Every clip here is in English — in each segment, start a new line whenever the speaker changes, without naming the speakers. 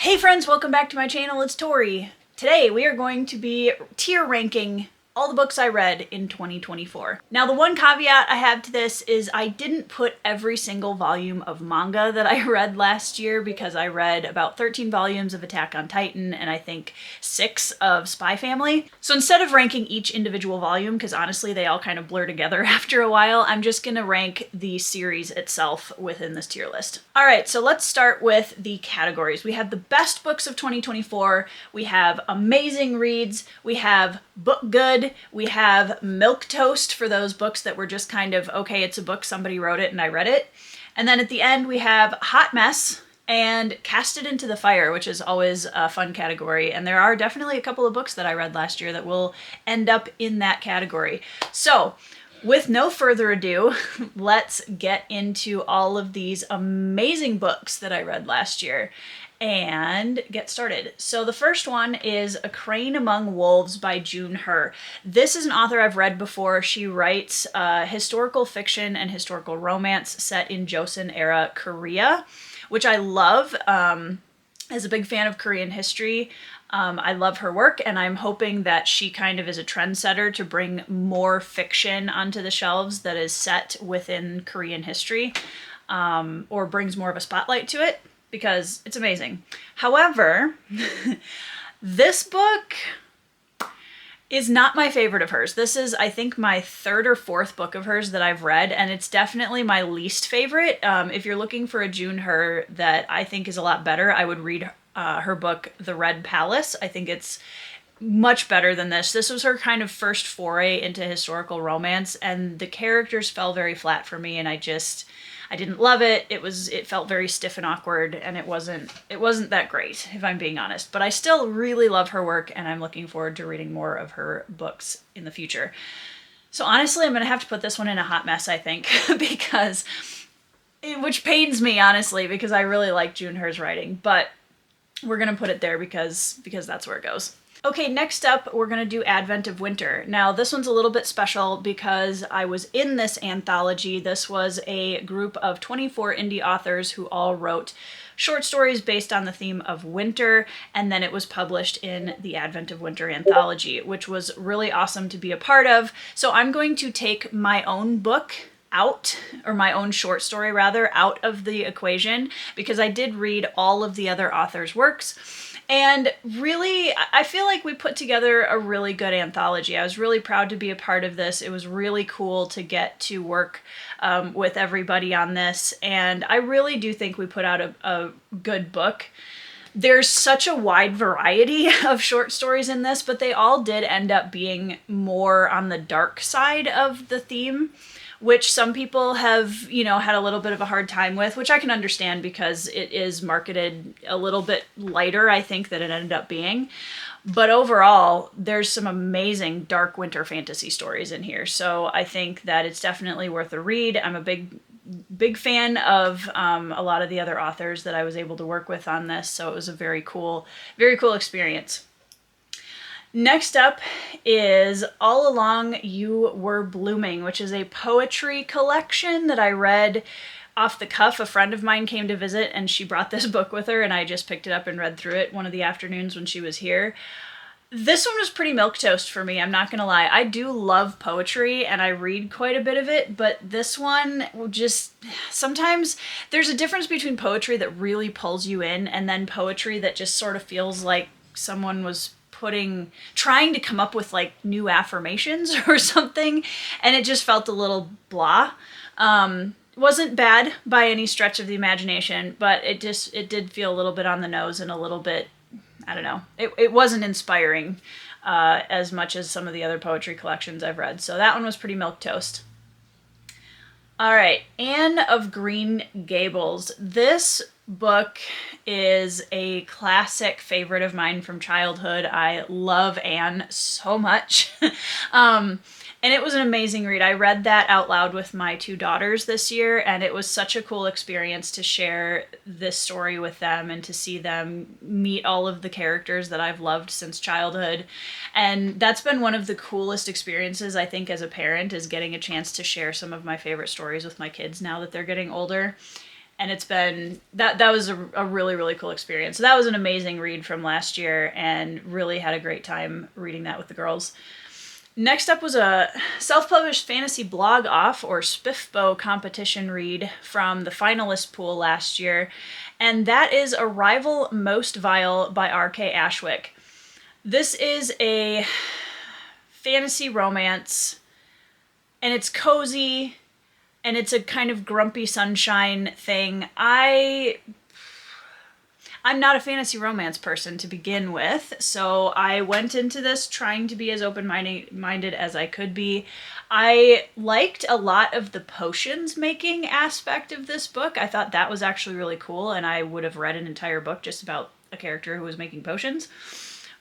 Hey friends, welcome back to my channel, it's Tori. Today we are going to be tier ranking all the books I read in 2024. Now the one caveat I have to this is I didn't put every single volume of manga that I read last year because I read about 13 volumes of Attack on Titan and I think 6 of Spy Family. So instead of ranking each individual volume, because honestly they all kind of blur together after a while, I'm just gonna rank the series itself within this tier list. Alright, so let's start with the categories. We have the best books of 2024, we have amazing reads, we have book good, we have milquetoast for those books that were just kind of, okay, it's a book, somebody wrote it and I read it. And then at the end we have hot mess and cast it into the fire, which is always a fun category. And there are definitely a couple of books that I read last year that will end up in that category. So with no further ado, let's get into all of these amazing books that I read last year and get started. So the first one is A Crane Among Wolves by June Her. This is an author I've read before. She writes historical fiction and historical romance set in Joseon era Korea, which I love. As a big fan of Korean history, I love her work, and I'm hoping that she kind of is a trendsetter to bring more fiction onto the shelves that is set within Korean history, or brings more of a spotlight to it, because it's amazing. However, this book is not my favorite of hers. This is, I think, my third or fourth book of hers that I've read, and it's definitely my least favorite. If you're looking for a June Her that I think is a lot better, I would read her book, The Red Palace. I think it's much better than this. This was her kind of first foray into historical romance, and the characters fell very flat for me, and I didn't love it. It felt very stiff and awkward, and it wasn't that great, if I'm being honest. But I still really love her work, and I'm looking forward to reading more of her books in the future. So honestly, I'm gonna have to put this one in a hot mess, I think, which pains me, honestly, because I really like June Her's writing, but we're gonna put it there because that's where it goes. Okay, next up, we're gonna do Advent of Winter. Now, this one's a little bit special because I was in this anthology. This was a group of 24 indie authors who all wrote short stories based on the theme of winter, and then it was published in the Advent of Winter anthology, which was really awesome to be a part of. So I'm going to take my own book out, or my own short story rather, out of the equation, because I did read all of the other authors' works. And really, I feel like we put together a really good anthology. I was really proud to be a part of this. It was really cool to get to work with everybody on this. And I really do think we put out a good book. There's such a wide variety of short stories in this, but they all did end up being more on the dark side of the theme, which some people have, had a little bit of a hard time with, which I can understand because it is marketed a little bit lighter, I think, than it ended up being. But overall, there's some amazing dark winter fantasy stories in here. So I think that it's definitely worth a read. I'm a big fan of a lot of the other authors that I was able to work with on this. So it was a very cool experience. Next up is All Along You Were Blooming, which is a poetry collection that I read off the cuff. A friend of mine came to visit and she brought this book with her, and I just picked it up and read through it one of the afternoons when she was here. This one was pretty milquetoast for me, I'm not gonna lie. I do love poetry and I read quite a bit of it, but this one just, sometimes there's a difference between poetry that really pulls you in and then poetry that just sort of feels like someone was trying to come up with like new affirmations or something, and it just felt a little blah. Wasn't bad by any stretch of the imagination, but it did feel a little bit on the nose and a little bit, I don't know, it wasn't inspiring as much as some of the other poetry collections I've read. So that one was pretty milquetoast. All right, Anne of Green Gables. This book is a classic favorite of mine from childhood. I love Anne so much. And it was an amazing read. I read that out loud with my 2 daughters this year, and it was such a cool experience to share this story with them and to see them meet all of the characters that I've loved since childhood. And that's been one of the coolest experiences, I think, as a parent, is getting a chance to share some of my favorite stories with my kids now that they're getting older. And it's been, that was a really, really cool experience. So that was an amazing read from last year, and really had a great time reading that with the girls. Next up was a self-published fantasy blog off, or Spiffbo, competition read from the finalist pool last year, and that is Arrival Most Vile by R.K. Ashwick. This is a fantasy romance, and it's cozy, and it's a kind of grumpy sunshine thing. I'm not a fantasy romance person to begin with, so I went into this trying to be as open-minded as I could be. I liked a lot of the potions making aspect of this book. I thought that was actually really cool, and I would have read an entire book just about a character who was making potions.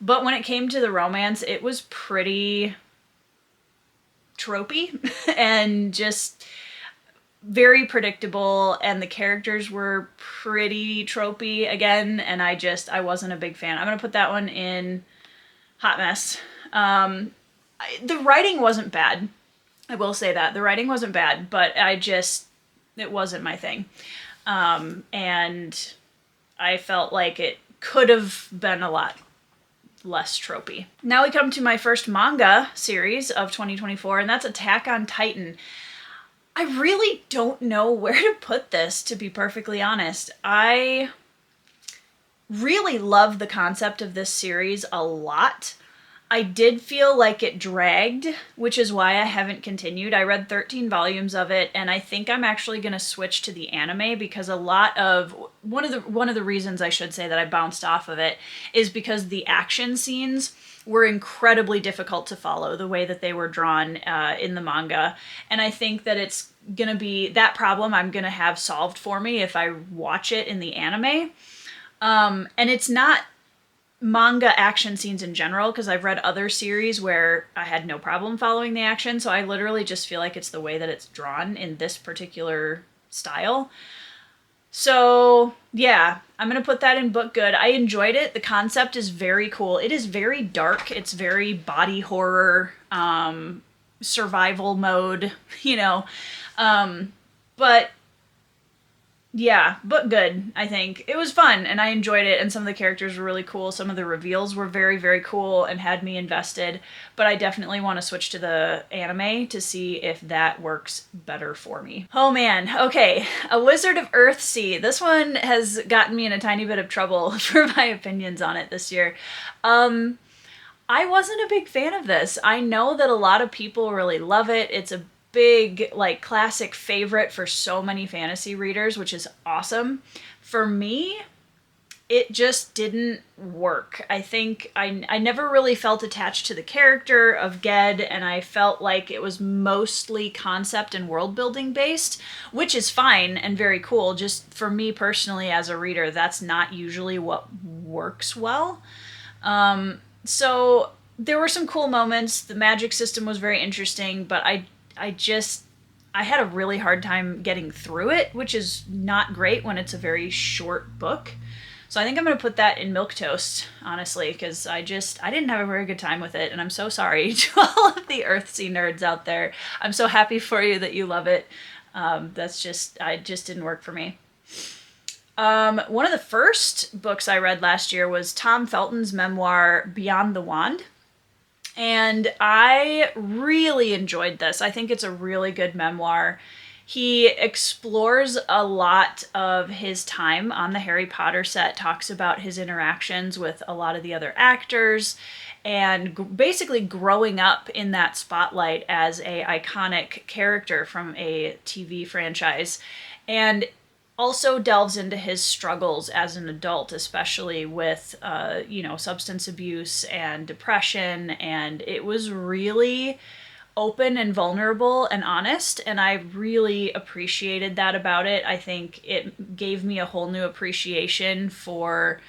But when it came to the romance, it was pretty tropey and just very predictable, and the characters were pretty tropey again, and I wasn't a big fan. I'm gonna put that one in hot mess. The writing wasn't bad. I will say that. The writing wasn't bad, but it wasn't my thing. And I felt like it could have been a lot less tropey. Now we come to my first manga series of 2024, and that's Attack on Titan. I really don't know where to put this, to be perfectly honest. I really love the concept of this series a lot. I did feel like it dragged, which is why I haven't continued. I read 13 volumes of it, and I think I'm actually going to switch to the anime, because one of the reasons, I should say, that I bounced off of it is because the action scenes were incredibly difficult to follow the way that they were drawn in the manga. And I think that it's going to be that problem I'm going to have solved for me if I watch it in the anime. And it's not manga action scenes in general, because I've read other series where I had no problem following the action. So I literally just feel like it's the way that it's drawn in this particular style. So yeah, I'm going to put that in book good. I enjoyed it. The concept is very cool. It is very dark. It's very body horror, survival mode, but yeah, book good, I think. It was fun, and I enjoyed it, and some of the characters were really cool. Some of the reveals were very, very cool and had me invested, but I definitely want to switch to the anime to see if that works better for me. Oh man, okay. A Wizard of Earthsea. This one has gotten me in a tiny bit of trouble for my opinions on it this year. I wasn't a big fan of this. I know that a lot of people really love it. It's a big, classic favorite for so many fantasy readers, which is awesome. For me, it just didn't work. I think I never really felt attached to the character of Ged, and I felt like it was mostly concept and world building based, which is fine and very cool. Just for me personally as a reader, that's not usually what works well. So there were some cool moments. The magic system was very interesting, but I had a really hard time getting through it, which is not great when it's a very short book. So I think I'm going to put that in milquetoast, honestly, because I didn't have a very good time with it, and I'm so sorry to all of the Earthsea nerds out there. I'm so happy for you that you love it. It just didn't work for me. One of the first books I read last year was Tom Felton's memoir, Beyond the Wand. And I really enjoyed this. I think it's a really good memoir. He explores a lot of his time on the Harry Potter set, talks about his interactions with a lot of the other actors, and basically growing up in that spotlight as a iconic character from a TV franchise. And also delves into his struggles as an adult, especially with, substance abuse and depression. And it was really open and vulnerable and honest, and I really appreciated that about it. I think it gave me a whole new appreciation for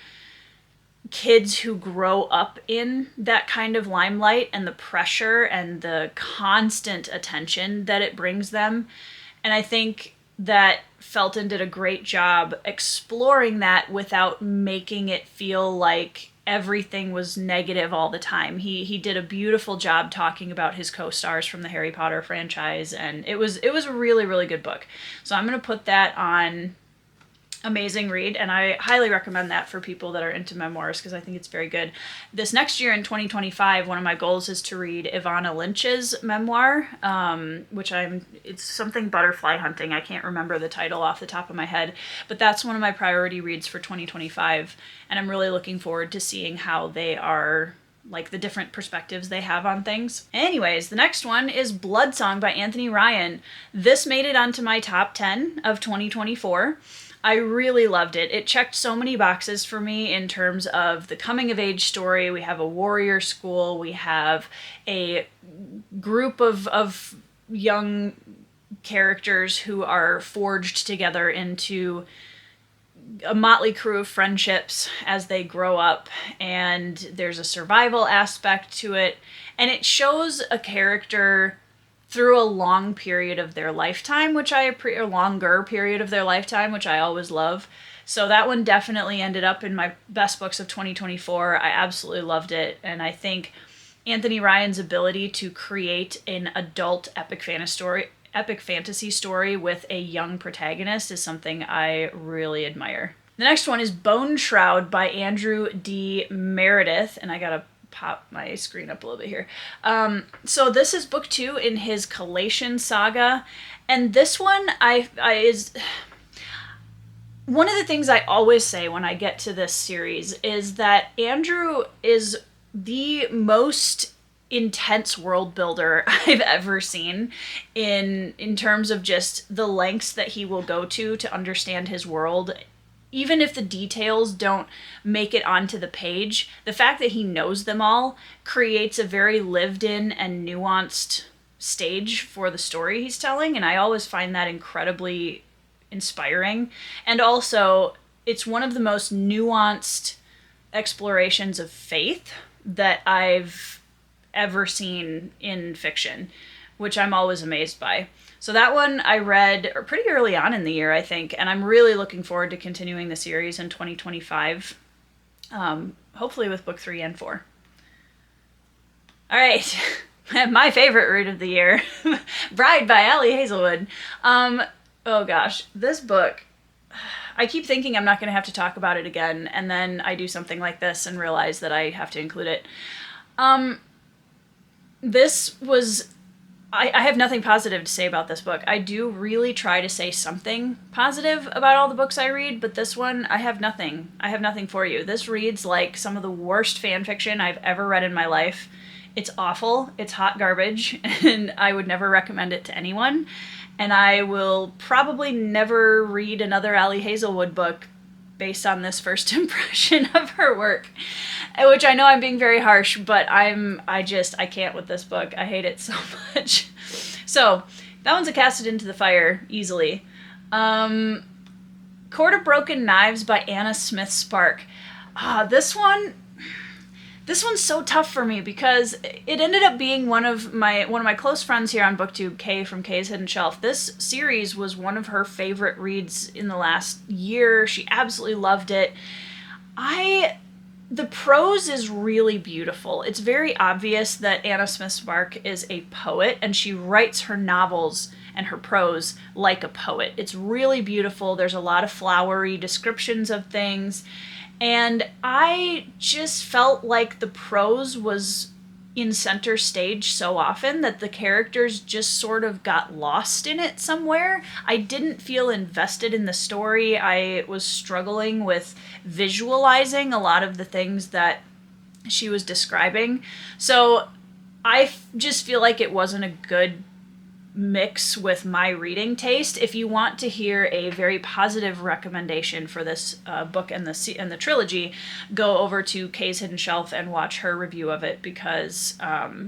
kids who grow up in that kind of limelight and the pressure and the constant attention that it brings them. And I think that Felton did a great job exploring that without making it feel like everything was negative all the time. He did a beautiful job talking about his co-stars from the Harry Potter franchise, and it was a really, really good book. So I'm going to put that on amazing read, and I highly recommend that for people that are into memoirs because I think it's very good. This next year in 2025, one of my goals is to read Ivana Lynch's memoir, it's something butterfly hunting. I can't remember the title off the top of my head, but that's one of my priority reads for 2025, and I'm really looking forward to seeing how they are, like the different perspectives they have on things. Anyways, the next one is Blood Song by Anthony Ryan. This made it onto my top 10 of 2024. I really loved it. It checked so many boxes for me in terms of the coming of age story. We have a warrior school. We have a group of young characters who are forged together into a motley crew of friendships as they grow up, and there's a survival aspect to it, and it shows a character through a long period of their lifetime, a longer period of their lifetime, which I always love. So that one definitely ended up in my best books of 2024. I absolutely loved it, and I think Anthony Ryan's ability to create an adult epic fantasy story with a young protagonist is something I really admire. The next one is Bone Shroud by Andrew D. Meredith, and I gotta pop my screen up a little bit here. So this is book 2 in his Collation saga, and this one is one of the things I always say when I get to this series is that Andrew is the most intense world builder I've ever seen in terms of just the lengths that he will go to understand his world. Even if the details don't make it onto the page, the fact that he knows them all creates a very lived in and nuanced stage for the story he's telling, and I always find that incredibly inspiring. And also, it's one of the most nuanced explorations of faith that I've ever seen in fiction, which I'm always amazed by. So that one I read pretty early on in the year, I think, and I'm really looking forward to continuing the series in 2025, hopefully with book 3 and 4. All right, my favorite read of the year, Bride by Ali Hazelwood. Oh gosh, this book, I keep thinking I'm not going to have to talk about it again, and then I do something like this and realize that I have to include it. This was... I have nothing positive to say about this book. I do really try to say something positive about all the books I read, but this one, I have nothing. I have nothing for you. This reads like some of the worst fan fiction I've ever read in my life. It's awful. It's hot garbage, and I would never recommend it to anyone. And I will probably never read another Ali Hazelwood book based on this first impression of her work. Which I know I'm being very harsh, but I can't with this book. I hate it so much. So, that one's a cast it into the fire, easily. Court of Broken Knives by Anna Smith Spark. This one's so tough for me because it ended up being one of my close friends here on BookTube, Kay from Kay's Hidden Shelf. This series was one of her favorite reads in the last year. She absolutely loved it. The prose is really beautiful. It's very obvious that Anna Smith Spark is a poet, and she writes her novels and her prose like a poet. It's really beautiful. There's a lot of flowery descriptions of things, and I just felt like the prose was in center stage so often that the characters just sort of got lost in it somewhere. I didn't feel invested in the story. I was struggling with visualizing a lot of the things that she was describing. So I just feel like it wasn't a good mix with my reading taste. If you want to hear a very positive recommendation for this book and the trilogy, go over to Kay's Hidden Shelf and watch her review of it, because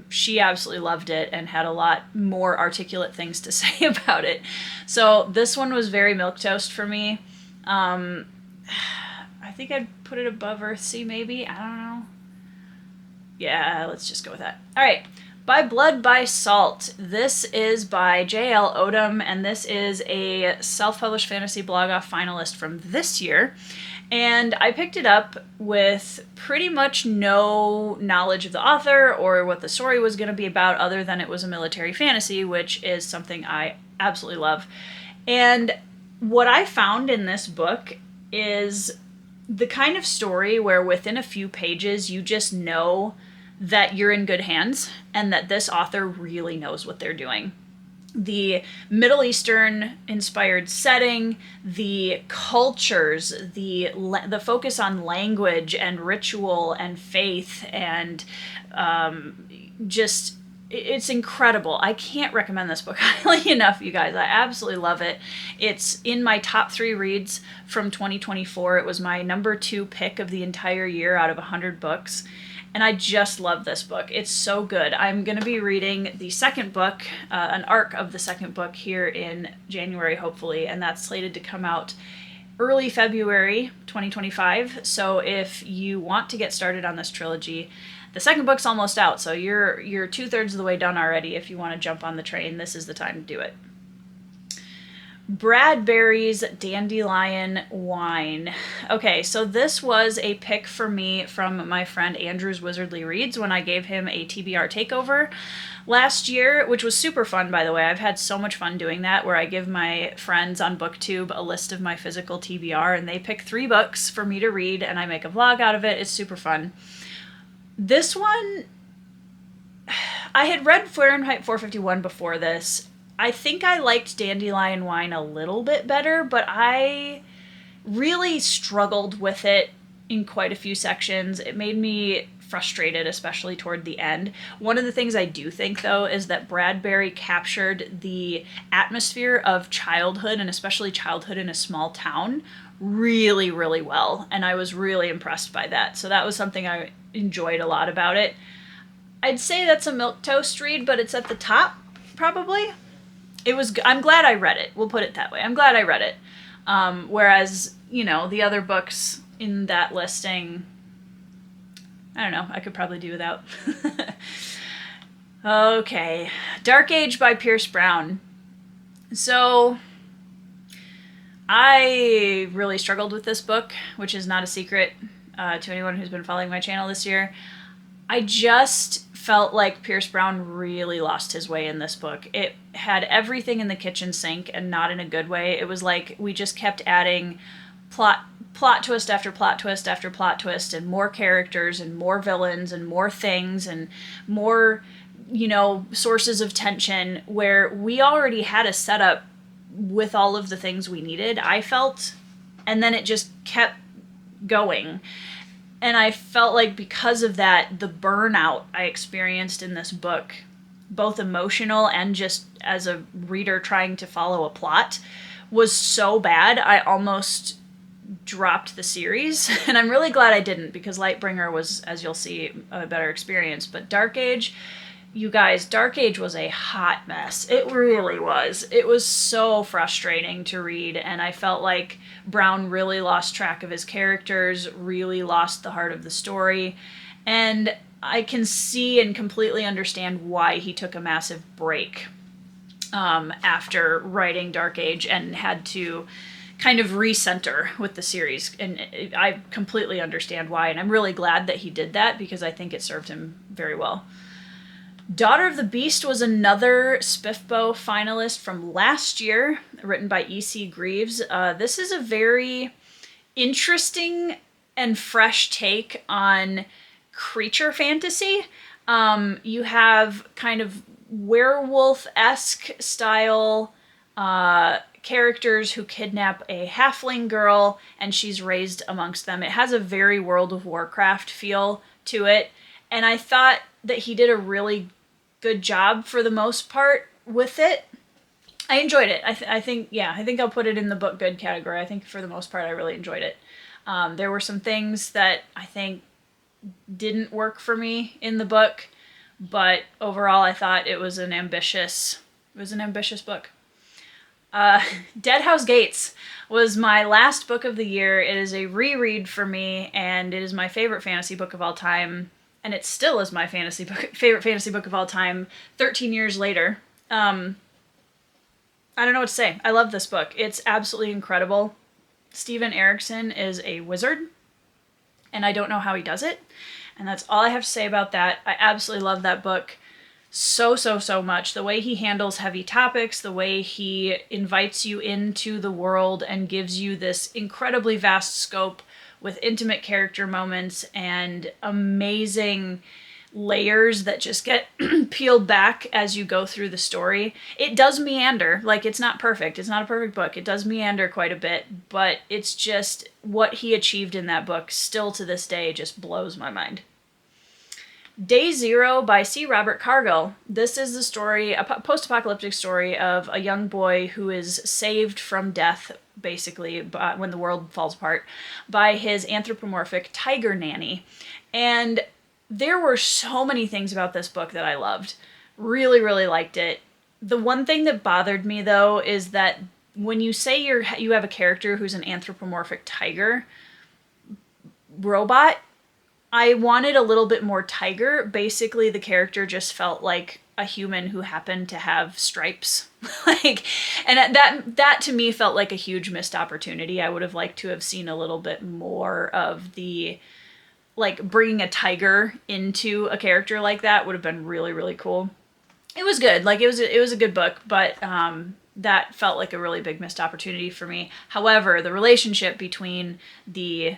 she absolutely loved it and had a lot more articulate things to say about it. So this one was very milquetoast for me. I think I'd put it above Earthsea, maybe. I don't know. Yeah, let's just go with that. All right. By Blood, by Salt. This is by J.L. Odom, and this is a self-published fantasy blog-off finalist from this year. And I picked it up with pretty much no knowledge of the author or what the story was going to be about, other than it was a military fantasy, which is something I absolutely love. And What I found in this book is the kind of story where within a few pages you just know that you're in good hands and that this author really knows what they're doing. The Middle Eastern inspired setting, the cultures, the focus on language and ritual and faith, and just it's incredible. I can't recommend this book highly enough, you guys. I absolutely love it. It's in my top 3 reads from 2024. It was my number 2 pick of the entire year out of 100 books. And I just love this book. It's so good. I'm going to be reading the second book, an arc of the second book here in January, hopefully. And that's slated to come out early February 2025. So if you want to get started on this trilogy, the second book's almost out, so you're 2/3 of the way done already. If you want to jump on the train, this is the time to do it. Bradbury's Dandelion Wine. Okay, so this was a pick for me from my friend Andrew's Wizardly Reads when I gave him a TBR takeover last year, which was super fun, by the way. I've had so much fun doing that, where I give my friends on BookTube a list of my physical TBR, and they pick 3 books for me to read, and I make a vlog out of it. It's super fun. This one, I had read Fahrenheit 451 before this. I think I liked Dandelion Wine a little bit better, but I really struggled with it in quite a few sections. It made me frustrated, especially toward the end. One of the things I do think, though, is that Bradbury captured the atmosphere of childhood, and especially childhood in a small town, really, really well. And I was really impressed by that. So that was something I enjoyed a lot about it. I'd say that's a milquetoast read, but it's at the top, probably. I'm glad I read it. We'll put it that way. I'm glad I read it. Whereas, the other books in that listing, I don't know, I could probably do without. Okay. Dark Age by Pierce Brown. So, I really struggled with this book, which is not a secret to anyone who's been following my channel this year. I just felt like Pierce Brown really lost his way in this book. It had everything in the kitchen sink, and not in a good way. It was like we just kept adding plot twist after plot twist after plot twist, and more characters and more villains and more things and more, sources of tension, where we already had a setup with all of the things we needed, I felt, and then it just kept going. And I felt like because of that, the burnout I experienced in this book, both emotional and just as a reader trying to follow a plot, was so bad I almost dropped the series. And I'm really glad I didn't, because Lightbringer was, as you'll see, a better experience. But Dark Age, you guys, Dark Age was a hot mess. It really was. It was so frustrating to read, and I felt like Brown really lost track of his characters, really lost the heart of the story, and I can see and completely understand why he took a massive break after writing Dark Age and had to kind of recenter with the series, and I completely understand why, and I'm really glad that he did that, because I think it served him very well. Daughter of the Beast was another SPIFBO finalist from last year, written by E.C. Greaves. This is a very interesting and fresh take on creature fantasy. You have kind of werewolf-esque style characters who kidnap a halfling girl, and she's raised amongst them. It has a very World of Warcraft feel to it, and I thought that he did a really good job for the most part with it. I enjoyed it. I think I'll put it in the book good category. I think for the most part I really enjoyed it. There were some things that I think didn't work for me in the book, but overall I thought it was an ambitious book. Deadhouse Gates was my last book of the year. It is a reread for me, and it is my favorite fantasy book of all time. And it still is my favorite fantasy book of all time, 13 years later. I don't know what to say. I love this book. It's absolutely incredible. Steven Erikson is a wizard, and I don't know how he does it. And that's all I have to say about that. I absolutely love that book. so much. The way he handles heavy topics, the way he invites you into the world and gives you this incredibly vast scope with intimate character moments and amazing layers that just get peeled back as you go through the story. It does meander. Like, it's not perfect. It's not a perfect book. It does meander quite a bit, but it's just what he achieved in that book still to this day just blows my mind. Day Zero by C. Robert Cargill. This is the story, a post-apocalyptic story of a young boy who is saved from death, basically, when the world falls apart, by his anthropomorphic tiger nanny. And there were so many things about this book that I loved. Really, really liked it. The one thing that bothered me, though, is that when you say you have a character who's an anthropomorphic tiger robot, I wanted a little bit more tiger. Basically, the character just felt like a human who happened to have stripes. And that to me felt like a huge missed opportunity. I would have liked to have seen a little bit more of the, like, bringing a tiger into a character like that would have been really, really cool. It was good. Like, it was a good book, but that felt like a really big missed opportunity for me. However, the relationship between the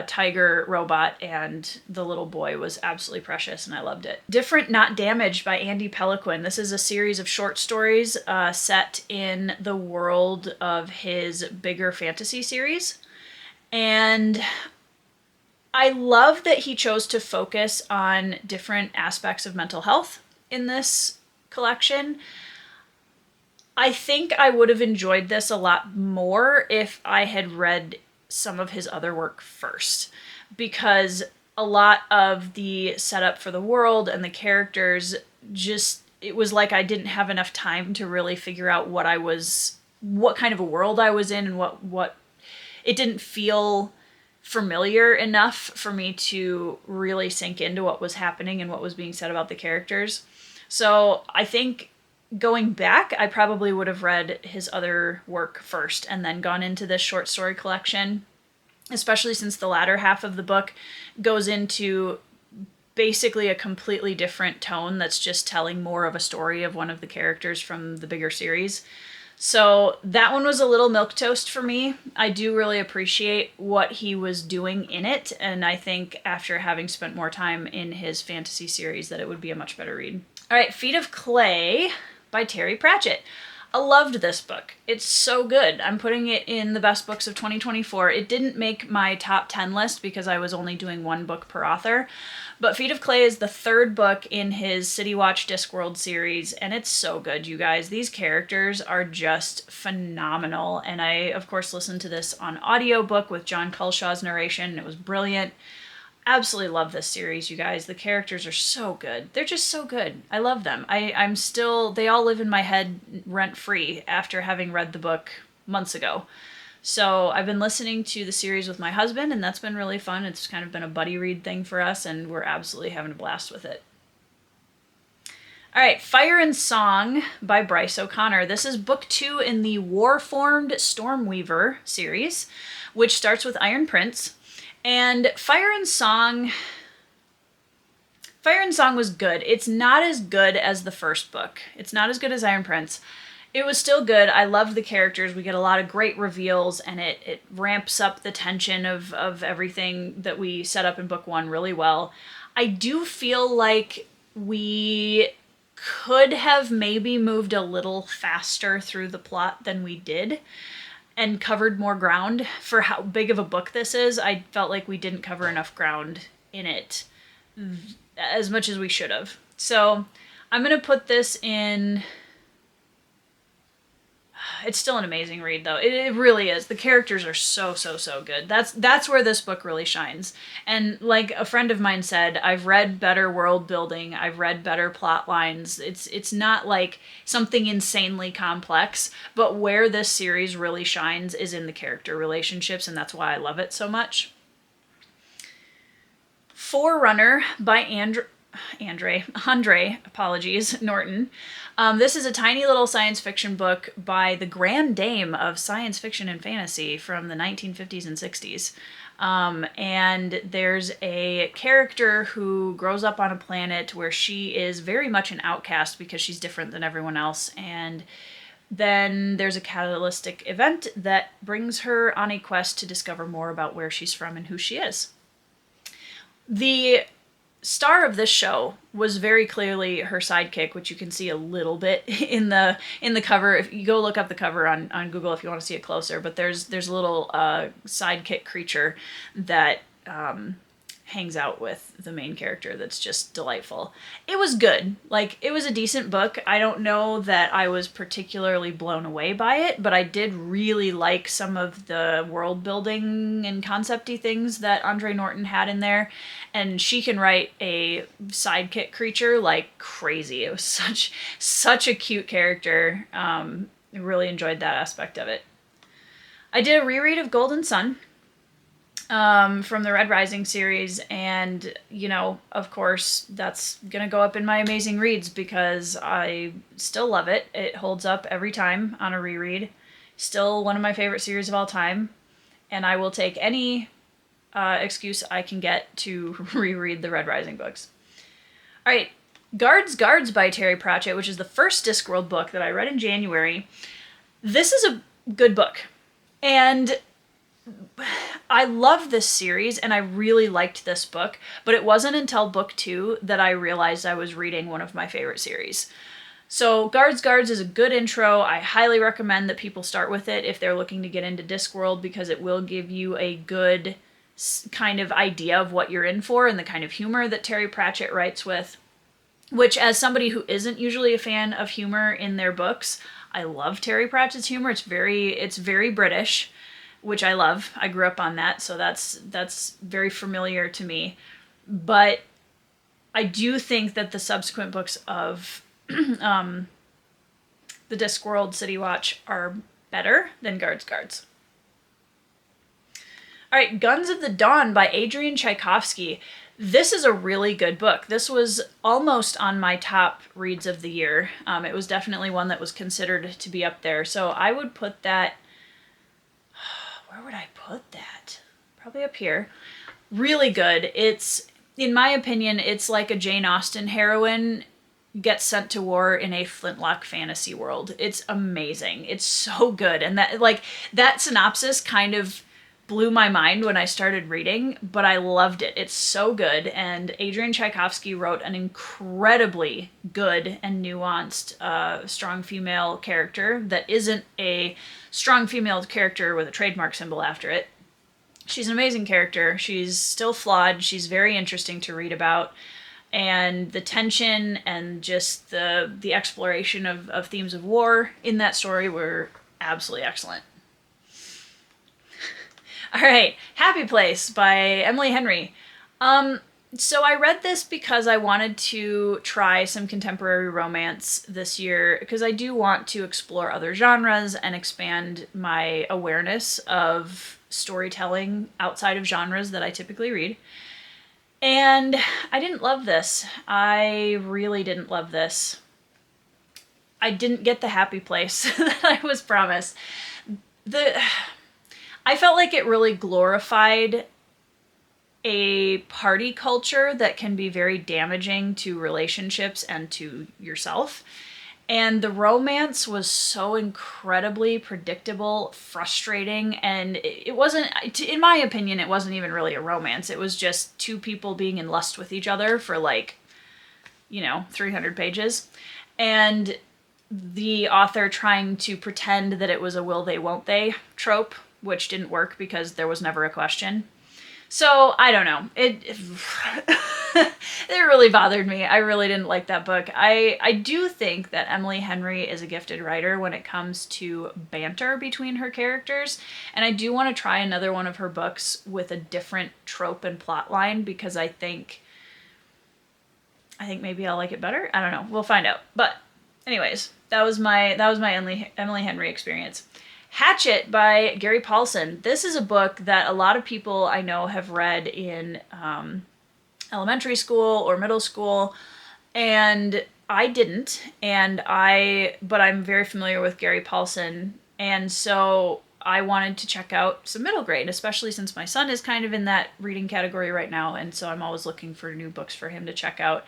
tiger robot and the little boy was absolutely precious, and I loved it. Different Not Damaged by Andy Peliquin. This is a series of short stories set in the world of his bigger fantasy series. And I love that he chose to focus on different aspects of mental health in this collection. I think I would have enjoyed this a lot more if I had read some of his other work first, because a lot of the setup for the world and the characters it was like I didn't have enough time to really figure out what kind of a world I was in, and what it didn't feel familiar enough for me to really sink into what was happening and what was being said about the characters. So I think going back, I probably would have read his other work first and then gone into this short story collection, especially since the latter half of the book goes into basically a completely different tone that's just telling more of a story of one of the characters from the bigger series. So that one was a little milquetoast for me. I do really appreciate what he was doing in it, and I think after having spent more time in his fantasy series that it would be a much better read. All right, Feet of Clay by Terry Pratchett. I loved this book. It's so good. I'm putting it in the best books of 2024. It didn't make my top 10 list because I was only doing one book per author, but Feet of Clay is the third book in his City Watch Discworld series, and it's so good, you guys. These characters are just phenomenal, and I, of course, listened to this on audiobook with John Culshaw's narration. It was brilliant. Absolutely love this series, you guys. The characters are so good. They're just so good. I love them. They all live in my head rent-free after having read the book months ago. So I've been listening to the series with my husband, and that's been really fun. It's kind of been a buddy read thing for us, and we're absolutely having a blast with it. All right, Fire and Song by Bryce O'Connor. This is book 2 in the War-Formed Stormweaver series, which starts with Iron Prince. And Fire and Song was good. It's not as good as the first book. It's not as good as Iron Prince. It was still good. I loved the characters. We get a lot of great reveals, and it ramps up the tension of everything that we set up in book 1 really well. I do feel like we could have maybe moved a little faster through the plot than we did, and covered more ground for how big of a book this is. I felt like we didn't cover enough ground in it as much as we should have. So I'm going to put this in... It's still an amazing read, though. It really is. The characters are so good. That's where this book really shines. And like a friend of mine said, I've read better world building. I've read better plot lines. It's not like something insanely complex, but where this series really shines is in the character relationships, and that's why I love it so much. Forerunner by Andre Norton. This is a tiny little science fiction book by the grand dame of science fiction and fantasy from the 1950s and 60s. And there's a character who grows up on a planet where she is very much an outcast because she's different than everyone else. And then there's a catalytic event that brings her on a quest to discover more about where she's from and who she is. The star of this show was very clearly her sidekick, which you can see a little bit in the cover. If you go look up the cover on Google if you want to see it closer, but there's a little sidekick creature that hangs out with the main character that's just delightful. It was good. Like, it was a decent book. I don't know that I was particularly blown away by it, but I did really like some of the world building and concept-y things that Andre Norton had in there. And she can write a sidekick creature like crazy. It was such a cute character. I really enjoyed that aspect of it. I did a reread of Golden Sun from the Red Rising series, and, you know, of course, that's gonna go up in my amazing reads because I still love it. It holds up every time on a reread. Still one of my favorite series of all time, and I will take any excuse I can get to reread the Red Rising books. All right, Guards by Terry Pratchett, which is the first Discworld book that I read in January. This is a good book, and I love this series and I really liked this book, but it wasn't until book 2 that I realized I was reading one of my favorite series. So Guards is a good intro. I highly recommend that people start with it if they're looking to get into Discworld, because it will give you a good kind of idea of what you're in for and the kind of humor that Terry Pratchett writes with, which, as somebody who isn't usually a fan of humor in their books, I love Terry Pratchett's humor. It's very British, which I love. I grew up on that, so that's very familiar to me. But I do think that the subsequent books of the Discworld City Watch are better than Guards. All right, Guns of the Dawn by Adrian Tchaikovsky. This is a really good book. This was almost on my top reads of the year. It was definitely one that was considered to be up there. So I would put that... Where would I put that? Probably up here. Really good. It's, in my opinion, it's like a Jane Austen heroine gets sent to war in a flintlock fantasy world. It's amazing. It's so good. And that synopsis kind of blew my mind when I started reading, but I loved it. It's so good. And Adrian Tchaikovsky wrote an incredibly good and nuanced, strong female character that isn't a strong female character with a trademark symbol after it. She's an amazing character. She's still flawed. She's very interesting to read about. And the tension and just the exploration of themes of war in that story were absolutely excellent. All right, Happy Place by Emily Henry. So I read this because I wanted to try some contemporary romance this year, because I do want to explore other genres and expand my awareness of storytelling outside of genres that I typically read. And I didn't love this. I really didn't love this. I didn't get the happy place that I was promised. I felt like it really glorified a party culture that can be very damaging to relationships and to yourself. And the romance was so incredibly predictable, frustrating, and it wasn't, in my opinion, it wasn't even really a romance. It was just two people being in lust with each other for 300 pages. And the author trying to pretend that it was a will they, won't they trope, which didn't work because there was never a question. So, I don't know. It really bothered me. I really didn't like that book. I do think that Emily Henry is a gifted writer when it comes to banter between her characters, and I do want to try another one of her books with a different trope and plot line, because I think maybe I'll like it better. I don't know. We'll find out. But anyways, that was my Emily Henry experience. Hatchet by Gary Paulson. This is a book that a lot of people I know have read in elementary school or middle school, and I didn't. But I'm very familiar with Gary Paulson, and so I wanted to check out some middle grade, especially since my son is kind of in that reading category right now, and so I'm always looking for new books for him to check out.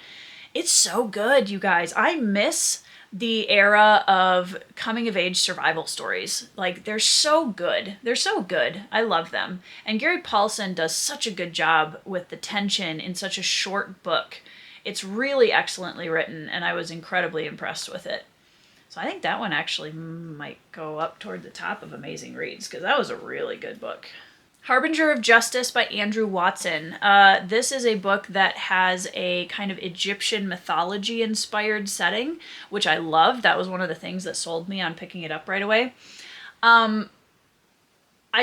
It's so good, you guys. I miss the era of coming of age survival stories. Like, they're so good. They're so good. I love them. And Gary Paulson does such a good job with the tension in such a short book. It's really excellently written, and I was incredibly impressed with it. So I think that one actually might go up toward the top of amazing reads, because that was a really good book. Harbinger of Justice by Andrew Watson. This is a book that has a kind of Egyptian mythology inspired setting, which I loved. That was one of the things that sold me on picking it up right away. I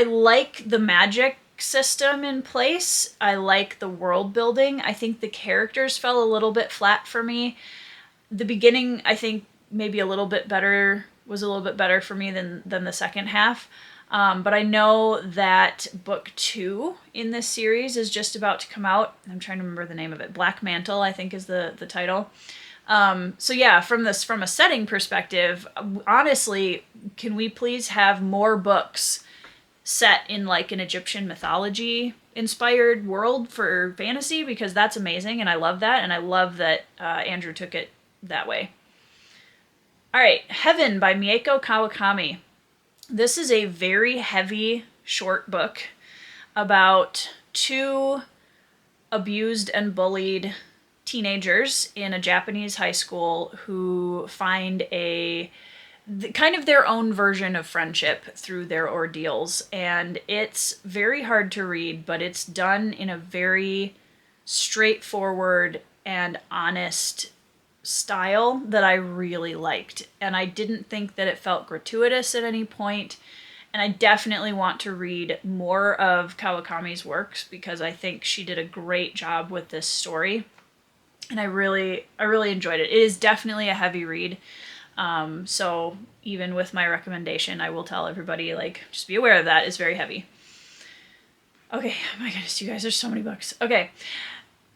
like the magic system in place. I like the world building. I think the characters fell a little bit flat for me. The beginning, I think, maybe was a little bit better for me than the second half. But I know that book 2 in this series is just about to come out. I'm trying to remember the name of it. Black Mantle, I think, is the title. So yeah, from a setting perspective, honestly, can we please have more books set in like an Egyptian mythology inspired world for fantasy? Because that's amazing, and I love that, and I love that Andrew took it that way. All right, Heaven by Mieko Kawakami. This is a very heavy, short book about 2 abused and bullied teenagers in a Japanese high school who find kind of their own version of friendship through their ordeals. And it's very hard to read, but it's done in a very straightforward and honest style that I really liked. And I didn't think that it felt gratuitous at any point. And I definitely want to read more of Kawakami's works because I think she did a great job with this story. And I really enjoyed it. It is definitely a heavy read. So even with my recommendation, I will tell everybody, like, just be aware of that. It's very heavy. Okay, oh my goodness, you guys, there's so many books. Okay.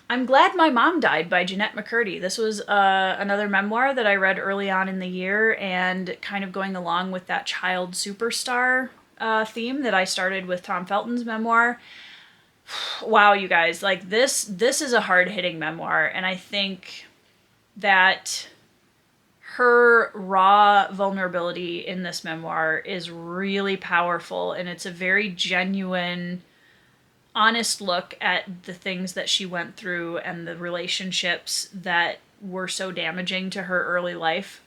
I'm Glad My Mom Died by Jeanette McCurdy. This was another memoir that I read early on in the year, and kind of going along with that child superstar theme that I started with Tom Felton's memoir. Wow, you guys, like this is a hard-hitting memoir, and I think that her raw vulnerability in this memoir is really powerful, and it's a very genuine, honest look at the things that she went through and the relationships that were so damaging to her early life.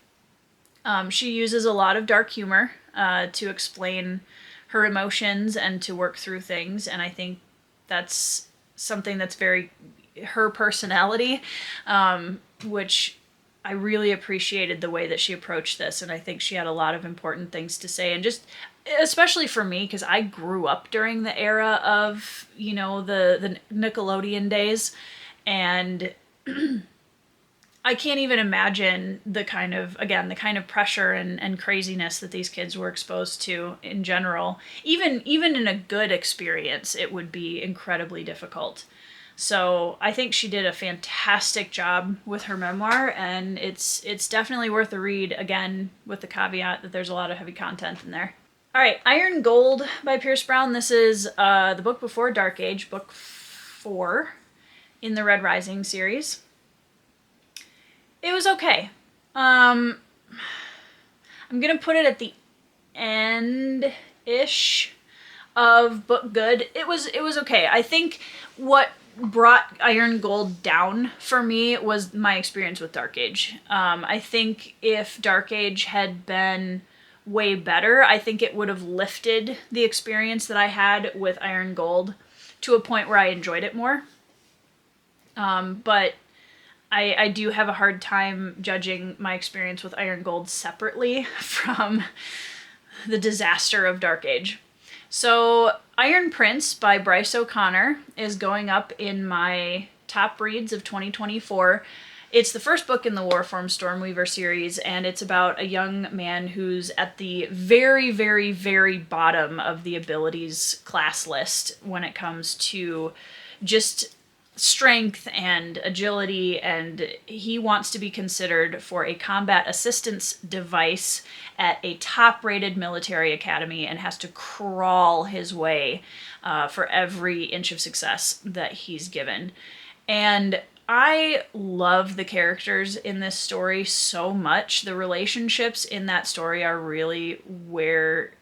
She uses a lot of dark humor to explain her emotions and to work through things, and I think that's something that's very her personality, which I really appreciated the way that she approached this, and I think she had a lot of important things to say, and just especially for me, because I grew up during the era of, you know, the Nickelodeon days, and I can't even imagine the kind of pressure and craziness that these kids were exposed to in general. Even in a good experience, it would be incredibly difficult. So I think she did a fantastic job with her memoir, and it's definitely worth a read, again, with the caveat that there's a lot of heavy content in there. All right, Iron Gold by Pierce Brown. This is the book before Dark Age, book 4 in the Red Rising series. It was okay. I'm going to put it at the end-ish of book good. It was okay. I think what brought Iron Gold down for me was my experience with Dark Age. I think if Dark Age had been way better, I think it would have lifted the experience that I had with Iron Gold to a point where I enjoyed it more. But I do have a hard time judging my experience with Iron Gold separately from the disaster of Dark Age. So Iron Prince by Bryce O'Connor is going up in my top reads of 2024. It's the first book in the Warform Stormweaver series, and it's about a young man who's at the very, very, very bottom of the abilities class list when it comes to just strength and agility, and he wants to be considered for a combat assistance device at a top-rated military academy and has to crawl his way for every inch of success that he's given. And I love the characters in this story so much. The relationships in that story are really where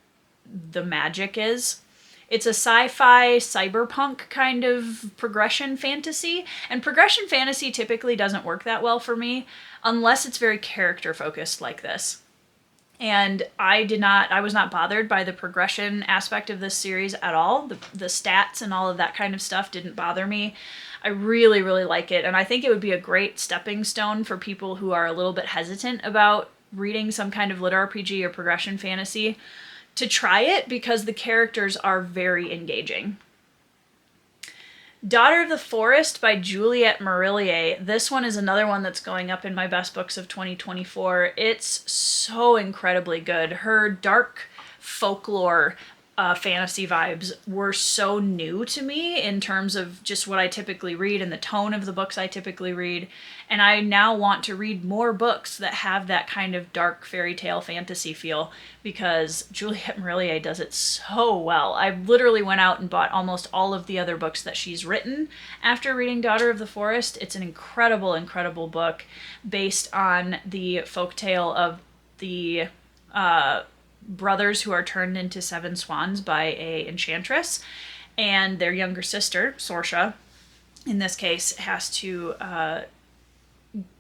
the magic is. It's a sci-fi, cyberpunk kind of progression fantasy, and progression fantasy typically doesn't work that well for me unless it's very character focused like this. And I was not bothered by the progression aspect of this series at all. The stats and all of that kind of stuff didn't bother me. I really, really like it, and I think it would be a great stepping stone for people who are a little bit hesitant about reading some kind of lit RPG or progression fantasy to try it, because the characters are very engaging. Daughter of the Forest by Juliette Marillier. This one is another one that's going up in my best books of 2024. It's so incredibly good. Her dark folklore fantasy vibes were so new to me in terms of just what I typically read and the tone of the books I typically read. And I now want to read more books that have that kind of dark fairy tale fantasy feel, because Juliette Marillier does it so well. I literally went out and bought almost all of the other books that she's written after reading Daughter of the Forest. It's an incredible, incredible book based on the folktale of the brothers who are turned into seven swans by a enchantress, and their younger sister, Sorsha, in this case, has to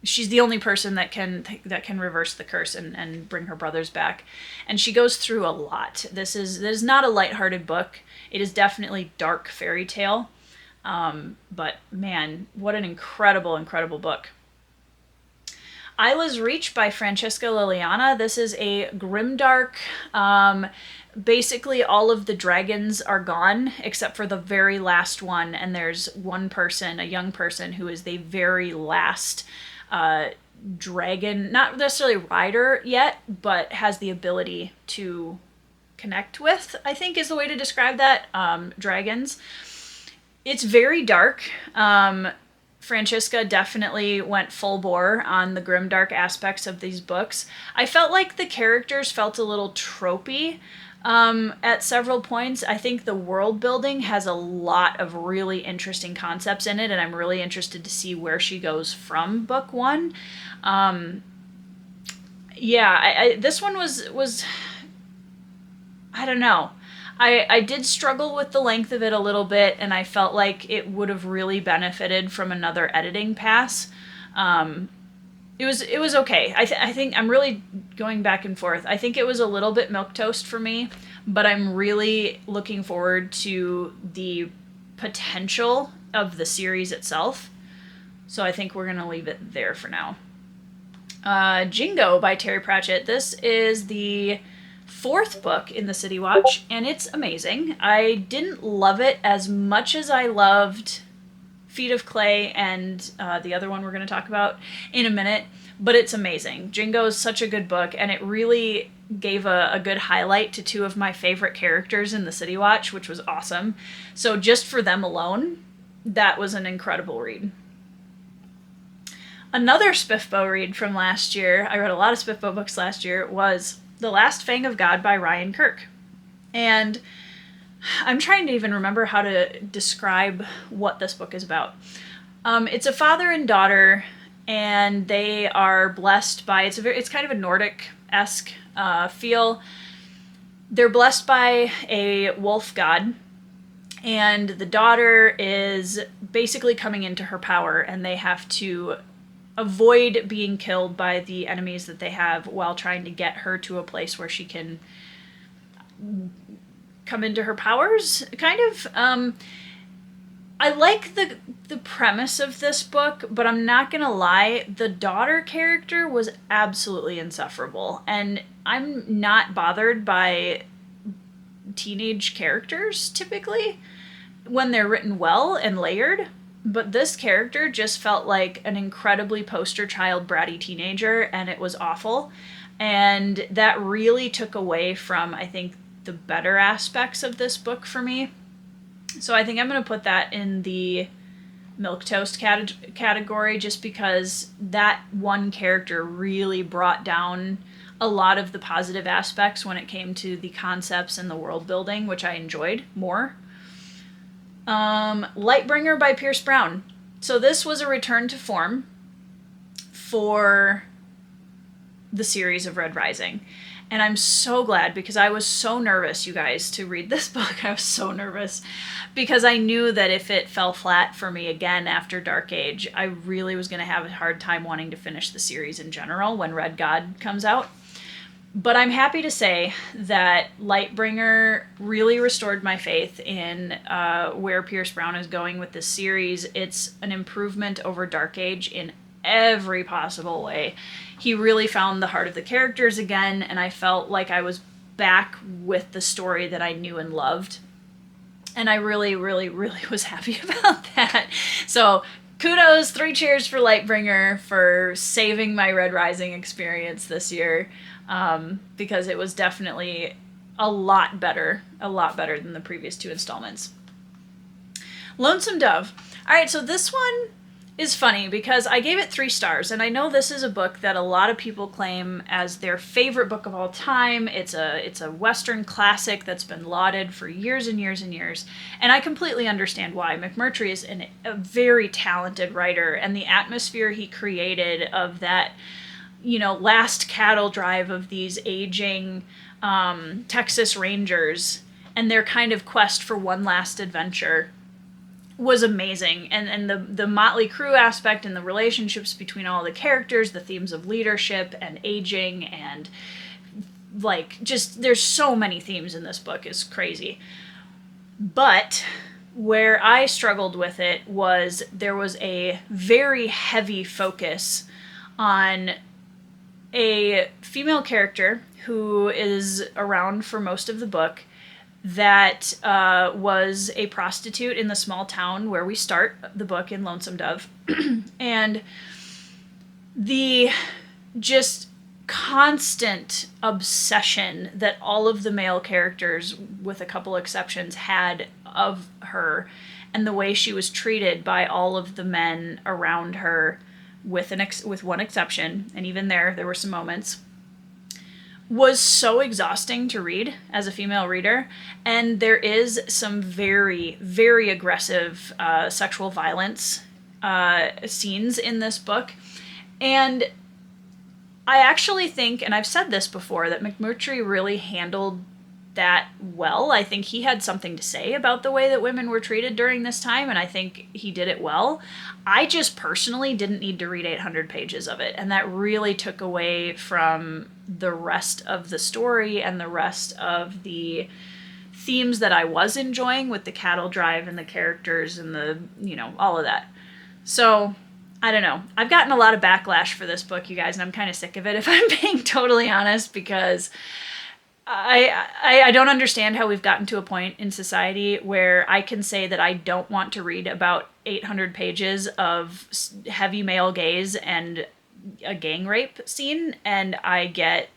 she's the only person that can reverse the curse and bring her brothers back, and she goes through a lot. This is not a lighthearted book. It is definitely dark fairy tale, but man, what an incredible, incredible book. Isla's Reach by Francesca Liliana. This is a grimdark. Basically, all of the dragons are gone except for the very last one, and there's one person, a young person, who is the very last dragon, not necessarily rider yet, but has the ability to connect with, I think is the way to describe that, dragons. It's very dark. Francesca definitely went full bore on the grimdark aspects of these books. I felt like the characters felt a little tropey at several points. I think the world building has a lot of really interesting concepts in it, and I'm really interested to see where she goes from book one. This one was I don't know. I did struggle with the length of it a little bit, and I felt like it would have really benefited from another editing pass. It was okay. I think I'm really going back and forth. I think it was a little bit milquetoast for me, but I'm really looking forward to the potential of the series itself. So I think we're going to leave it there for now. Jingo by Terry Pratchett. This is the fourth book in the City Watch, and it's amazing. I didn't love it as much as I loved Feet of Clay and the other one we're going to talk about in a minute, but it's amazing. Jingo is such a good book, and it really gave a good highlight to two of my favorite characters in the City Watch, which was awesome. So just for them alone, that was an incredible read. Another Spiffbo read from last year, I read a lot of Spiffbo books last year, was The Last Fang of God by Ryan Kirk. And I'm trying to even remember how to describe what this book is about. It's a father and daughter, and they are blessed by, it's kind of a Nordic-esque feel. They're blessed by a wolf god, and the daughter is basically coming into her power, and they have to avoid being killed by the enemies that they have while trying to get her to a place where she can come into her powers, kind of. I like the premise of this book, but I'm not gonna lie, the daughter character was absolutely insufferable, and I'm not bothered by teenage characters typically when they're written well and layered. But this character just felt like an incredibly poster child bratty teenager, and it was awful. And that really took away from, I think, the better aspects of this book for me. So I think I'm going to put that in the milquetoast category, just because that one character really brought down a lot of the positive aspects when it came to the concepts and the world building, which I enjoyed more. Lightbringer by Pierce Brown. So this was a return to form for the series of Red Rising. And I'm so glad, because I was so nervous, you guys, to read this book. I was so nervous because I knew that if it fell flat for me again after Dark Age, I really was going to have a hard time wanting to finish the series in general when Red God comes out. But I'm happy to say that Lightbringer really restored my faith in where Pierce Brown is going with this series. It's an improvement over Dark Age in every possible way. He really found the heart of the characters again, and I felt like I was back with the story that I knew and loved. And I really, really, really was happy about that. So kudos, 3 cheers for Lightbringer for saving my Red Rising experience this year, because it was definitely a lot better than the previous 2 installments. Lonesome Dove. All right, so this one is funny because I gave it 3 stars, and I know this is a book that a lot of people claim as their favorite book of all time. It's a Western classic that's been lauded for years and years and years, and I completely understand why. McMurtry is a very talented writer, and the atmosphere he created of that, last cattle drive of these aging Texas Rangers and their kind of quest for one last adventure was amazing. And the motley crew aspect and the relationships between all the characters, the themes of leadership and aging, and there's so many themes in this book, is crazy. But where I struggled with it was there was a very heavy focus on a female character who is around for most of the book that was a prostitute in the small town where we start the book in Lonesome Dove. And the just constant obsession that all of the male characters, with a couple exceptions, had of her, and the way she was treated by all of the men around her, with one exception, and even there were some moments, was so exhausting to read as a female reader. And there is some very, very aggressive sexual violence scenes in this book. And I actually think, and I've said this before, that McMurtry really handled that well. I think he had something to say about the way that women were treated during this time, and I think he did it well. I just personally didn't need to read 800 pages of it, and that really took away from the rest of the story and the rest of the themes that I was enjoying with the cattle drive and the characters and the, all of that. So I don't know. I've gotten a lot of backlash for this book, you guys, and I'm kind of sick of it, if I'm being totally honest, because I don't understand how we've gotten to a point in society where I can say that I don't want to read about 800 pages of heavy male gaze and a gang rape scene, and I get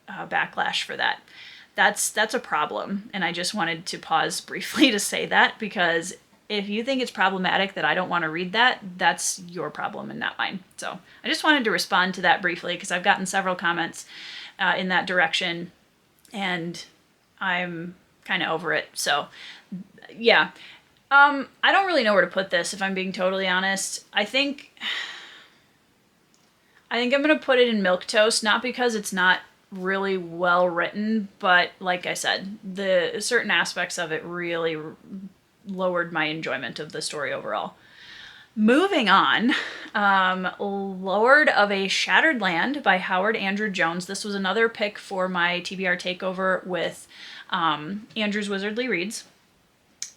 backlash for that. That's a problem, and I just wanted to pause briefly to say that, because if you think it's problematic that I don't want to read that, that's your problem and not mine. So I just wanted to respond to that briefly, because I've gotten several comments in that direction, and I'm kind of over it. So yeah, I don't really know where to put this, if I'm being totally honest. I think I'm going to put it in milquetoast, not because it's not really well written, but like I said, the certain aspects of it really lowered my enjoyment of the story overall. Moving on, Lord of a Shattered Land by Howard Andrew Jones. This was another pick for my TBR takeover with Andrew's Wizardly Reads.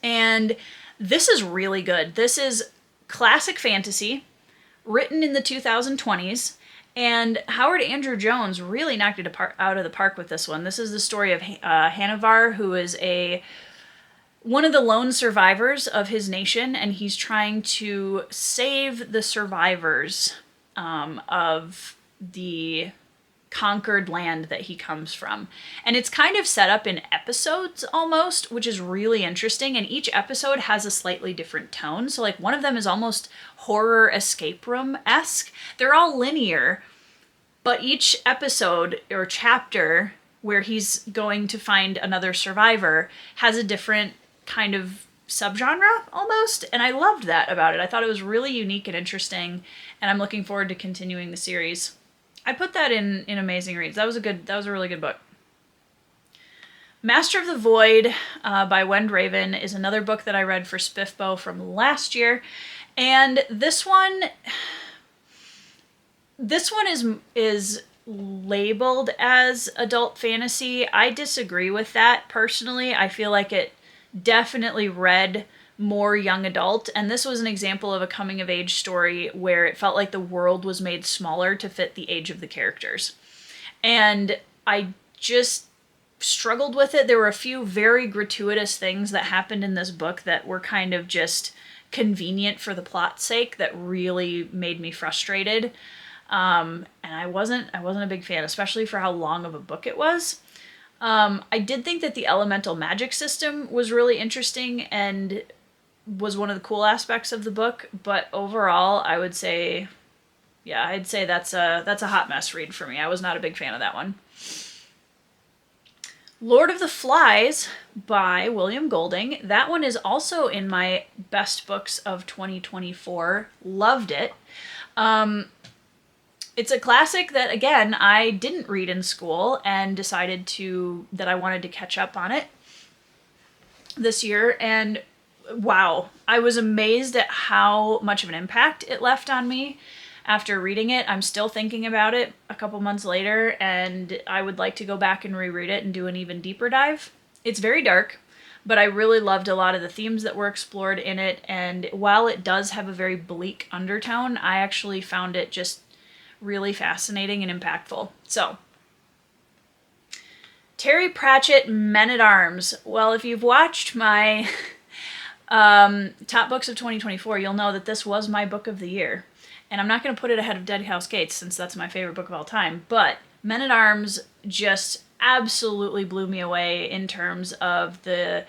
And this is really good. This is classic fantasy, written in the 2020s. And Howard Andrew Jones really knocked it out of the park with this one. This is the story of Hanavar, who is one of the lone survivors of his nation, and he's trying to save the survivors of the conquered land that he comes from. And it's kind of set up in episodes almost, which is really interesting. And each episode has a slightly different tone. So like one of them is almost horror escape room-esque. They're all linear, but each episode or chapter where he's going to find another survivor has a different kind of subgenre almost. And I loved that about it. I thought it was really unique and interesting. And I'm looking forward to continuing the series. I put that in Amazing Reads. That was a really good book. Master of the Void by Wend Raven is another book that I read for Spiffbo from last year. And this one is labeled as adult fantasy. I disagree with that personally. I feel like it definitely read more young adult, and this was an example of a coming of age story where it felt like the world was made smaller to fit the age of the characters. And I just struggled with it. There were a few very gratuitous things that happened in this book that were kind of just convenient for the plot's sake that really made me frustrated. And I wasn't a big fan, especially for how long of a book it was. I did think that the elemental magic system was really interesting and was one of the cool aspects of the book, but overall I would say, yeah, I'd say that's a hot mess read for me. I was not a big fan of that one. Lord of the Flies by William Golding. That one is also in my best books of 2024. Loved it. It's a classic that, again, I didn't read in school and decided that I wanted to catch up on it this year. And wow, I was amazed at how much of an impact it left on me after reading it. I'm still thinking about it a couple months later, and I would like to go back and reread it and do an even deeper dive. It's very dark, but I really loved a lot of the themes that were explored in it. And while it does have a very bleak undertone, I actually found it just really fascinating and impactful. So, Terry Pratchett, Men-at-Arms. Well, if you've watched my top books of 2024, you'll know that this was my book of the year. And I'm not going to put it ahead of Dead House Gates since that's my favorite book of all time, but Men-at-Arms just absolutely blew me away in terms of the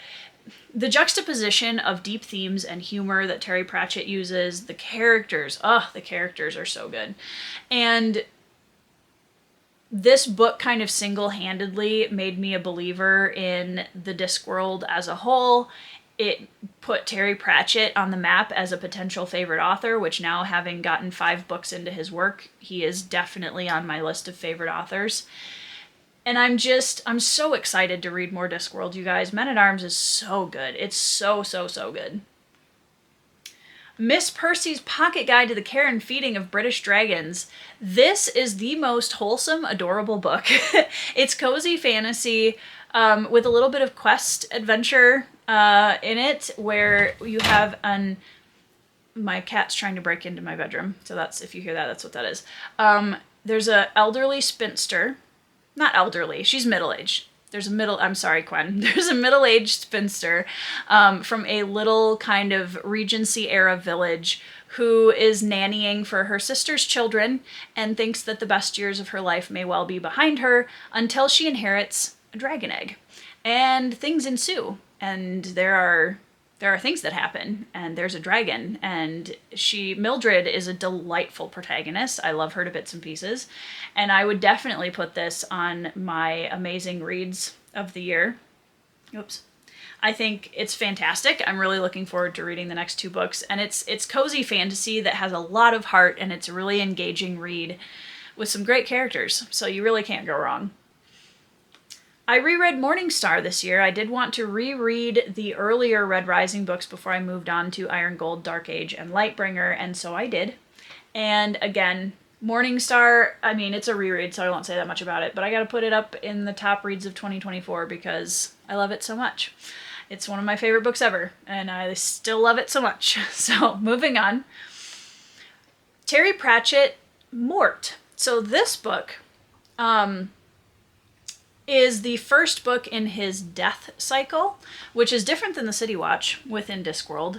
juxtaposition of deep themes and humor that Terry Pratchett uses. The characters are so good. And this book kind of single-handedly made me a believer in the Discworld as a whole. It put Terry Pratchett on the map as a potential favorite author, which now, having gotten 5 books into his work, he is definitely on my list of favorite authors. And I'm so excited to read more Discworld, you guys. Men-at-Arms is so good. It's so, so, so good. Miss Percy's Pocket Guide to the Care and Feeding of British Dragons. This is the most wholesome, adorable book. It's cozy fantasy with a little bit of quest adventure in it, where you have my cat's trying to break into my bedroom. So that's, if you hear that, that's what that is. There's a elderly spinster. Not elderly, she's middle-aged. I'm sorry, Quen. There's a middle-aged spinster from a little kind of Regency-era village who is nannying for her sister's children and thinks that the best years of her life may well be behind her until she inherits a dragon egg. And things ensue, and there are things that happen, and there's a dragon, and Mildred is a delightful protagonist. I love her to bits and pieces, and I would definitely put this on my amazing reads of the year. Oops. I think it's fantastic. I'm really looking forward to reading the next 2 books, and it's cozy fantasy that has a lot of heart, and it's a really engaging read with some great characters, so you really can't go wrong. I reread Morningstar this year. I did want to reread the earlier Red Rising books before I moved on to Iron Gold, Dark Age, and Lightbringer, and so I did. And again, Morningstar, I mean, it's a reread, so I won't say that much about it, but I gotta put it up in the top reads of 2024 because I love it so much. It's one of my favorite books ever, and I still love it so much. So, moving on. Terry Pratchett, Mort. So this book, is the first book in his death cycle, which is different than the City Watch within Discworld.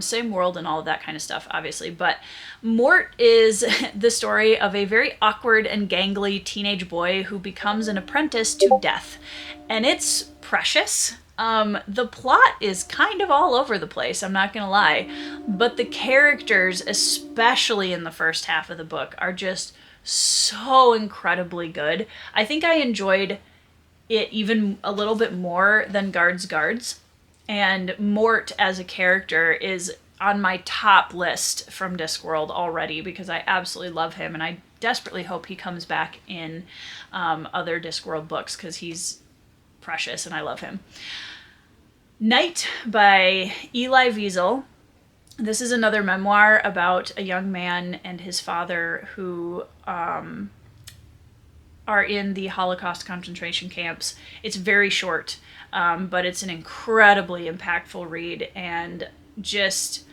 Same world and all of that kind of stuff, obviously. But Mort is the story of a very awkward and gangly teenage boy who becomes an apprentice to death. And it's precious. The plot is kind of all over the place, I'm not gonna lie. But the characters, especially in the first half of the book, are just so incredibly good. I think I enjoyed it even a little bit more than Guards. And Mort as a character is on my top list from Discworld already because I absolutely love him and I desperately hope he comes back in other Discworld books because he's precious and I love him. Night by Eli Wiesel. This is another memoir about a young man and his father who are in the Holocaust concentration camps. It's very short, but it's an incredibly impactful read, and just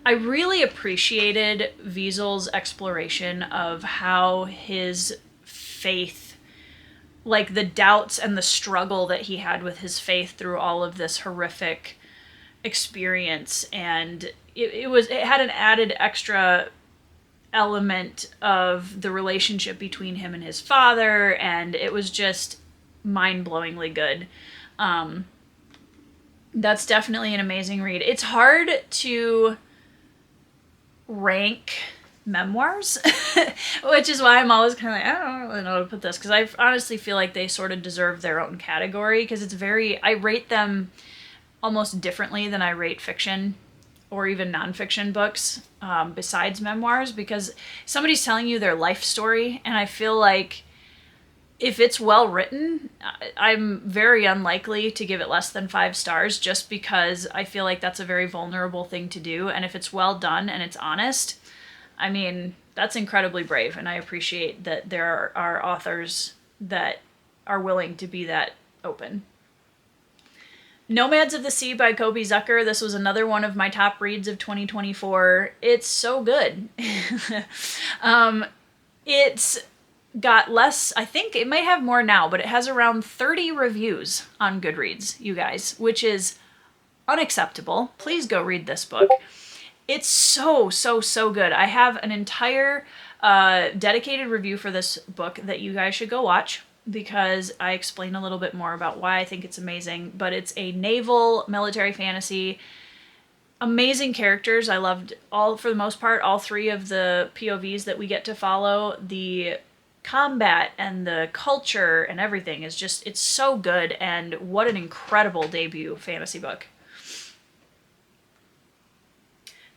I really appreciated Wiesel's exploration of how his faith, like the doubts and the struggle that he had with his faith through all of this horrific experience, and it had an added extra element of the relationship between him and his father, and it was just mind-blowingly good. That's definitely an amazing read. It's hard to rank memoirs, which is why I'm always kind of like, I don't really know how to put this, because I honestly feel like they sort of deserve their own category, because I rate them almost differently than I rate fiction or even nonfiction books, besides memoirs, because somebody's telling you their life story, and I feel like if it's well written, I'm very unlikely to give it less than 5 stars, just because I feel like that's a very vulnerable thing to do, and if it's well done and it's honest, I mean, that's incredibly brave, and I appreciate that there are authors that are willing to be that open. Nomads of the Sea by Kobe Zucker. This was another one of my top reads of 2024. It's so good. It's got less, I think it might have more now, but it has around 30 reviews on Goodreads, you guys, which is unacceptable. Please go read this book. It's so good. I have an entire dedicated review for this book that you guys should go watch, because I explain a little bit more about why I think it's amazing. But it's a naval military fantasy. Amazing characters. I loved for the most part, all 3 of the POVs that we get to follow. The combat and the culture and everything is just, it's so good, and what an incredible debut fantasy book.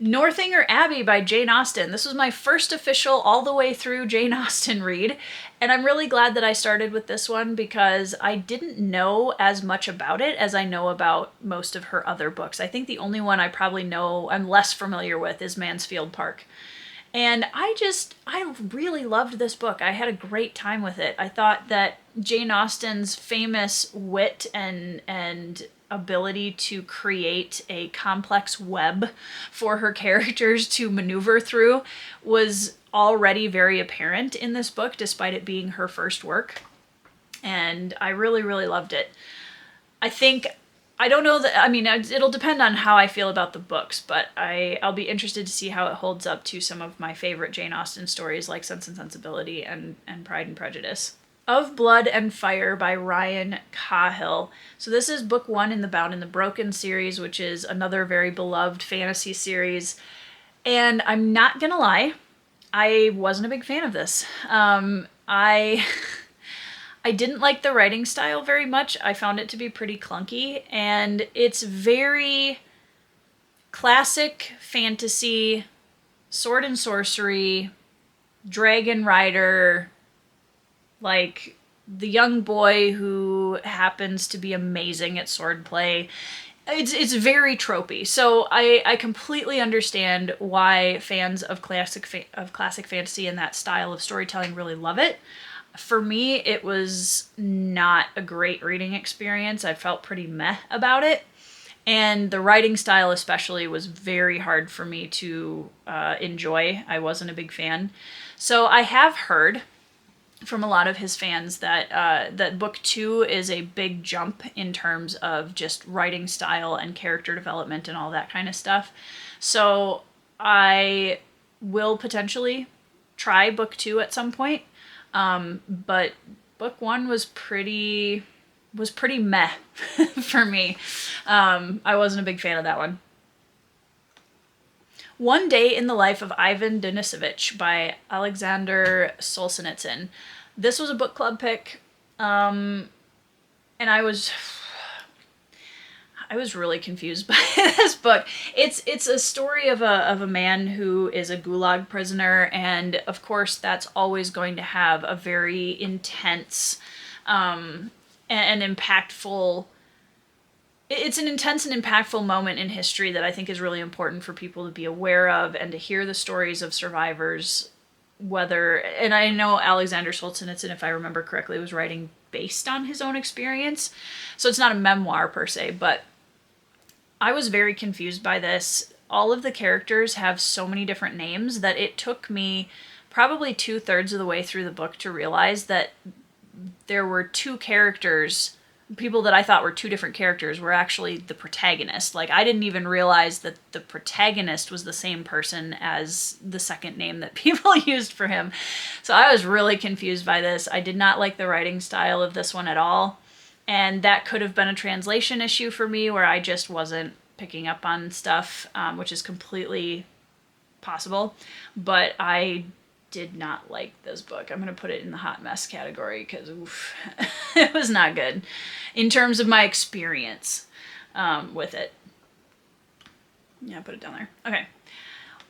Northanger Abbey by Jane Austen. This was my first official all the way through Jane Austen read, and I'm really glad that I started with this one because I didn't know as much about it as I know about most of her other books. I think the only one I probably know I'm less familiar with is Mansfield Park. And I really loved this book. I had a great time with it. I thought that Jane Austen's famous wit and ability to create a complex web for her characters to maneuver through was already very apparent in this book, despite it being her first work. And I really loved it. I don't know that, I mean, it'll depend on how I feel about the books, but I'll be interested to see how it holds up to some of my favorite Jane Austen stories like Sense and Sensibility and Pride and Prejudice. Of Blood and Fire by Ryan Cahill. So this is book 1 in the Bound and the Broken series, which is another very beloved fantasy series. And I'm not gonna lie, I wasn't a big fan of this. I didn't like the writing style very much. I found it to be pretty clunky, and it's very classic fantasy, sword and sorcery, dragon rider, like the young boy who happens to be amazing at swordplay. It's very tropey. So I completely understand why fans of classic fantasy and that style of storytelling really love it. For me, it was not a great reading experience. I felt pretty meh about it. And the writing style especially was very hard for me to enjoy. I wasn't a big fan. So I have heard from a lot of his fans that that book 2 is a big jump in terms of just writing style and character development and all that kind of stuff. So I will potentially try book 2 at some point, but book 1 was pretty meh for me. I wasn't a big fan of that one. One Day in the Life of Ivan Denisovich by Alexander Solzhenitsyn. This was a book club pick, and I was really confused by this book. It's a story of a man who is a gulag prisoner, and of course that's always going to have a very intense and impactful. It's an intense and impactful moment in history that I think is really important for people to be aware of and to hear the stories of survivors. And I know Alexander Solzhenitsyn, if I remember correctly, was writing based on his own experience, so it's not a memoir per se, but I was very confused by this. All of the characters have so many different names that it took me probably 2/3 of the way through the book to realize that there were two characters. People that I thought were two different characters were actually the protagonist. Like, I didn't even realize that the protagonist was the same person as the second name that people used for him. So I was really confused by this. I did not like the writing style of this one at all. And that could have been a translation issue for me where I just wasn't picking up on stuff, which is completely possible. But I did not like this book. I'm going to put it in the hot mess category because it was not good in terms of my experience with it. Yeah, put it down there. Okay.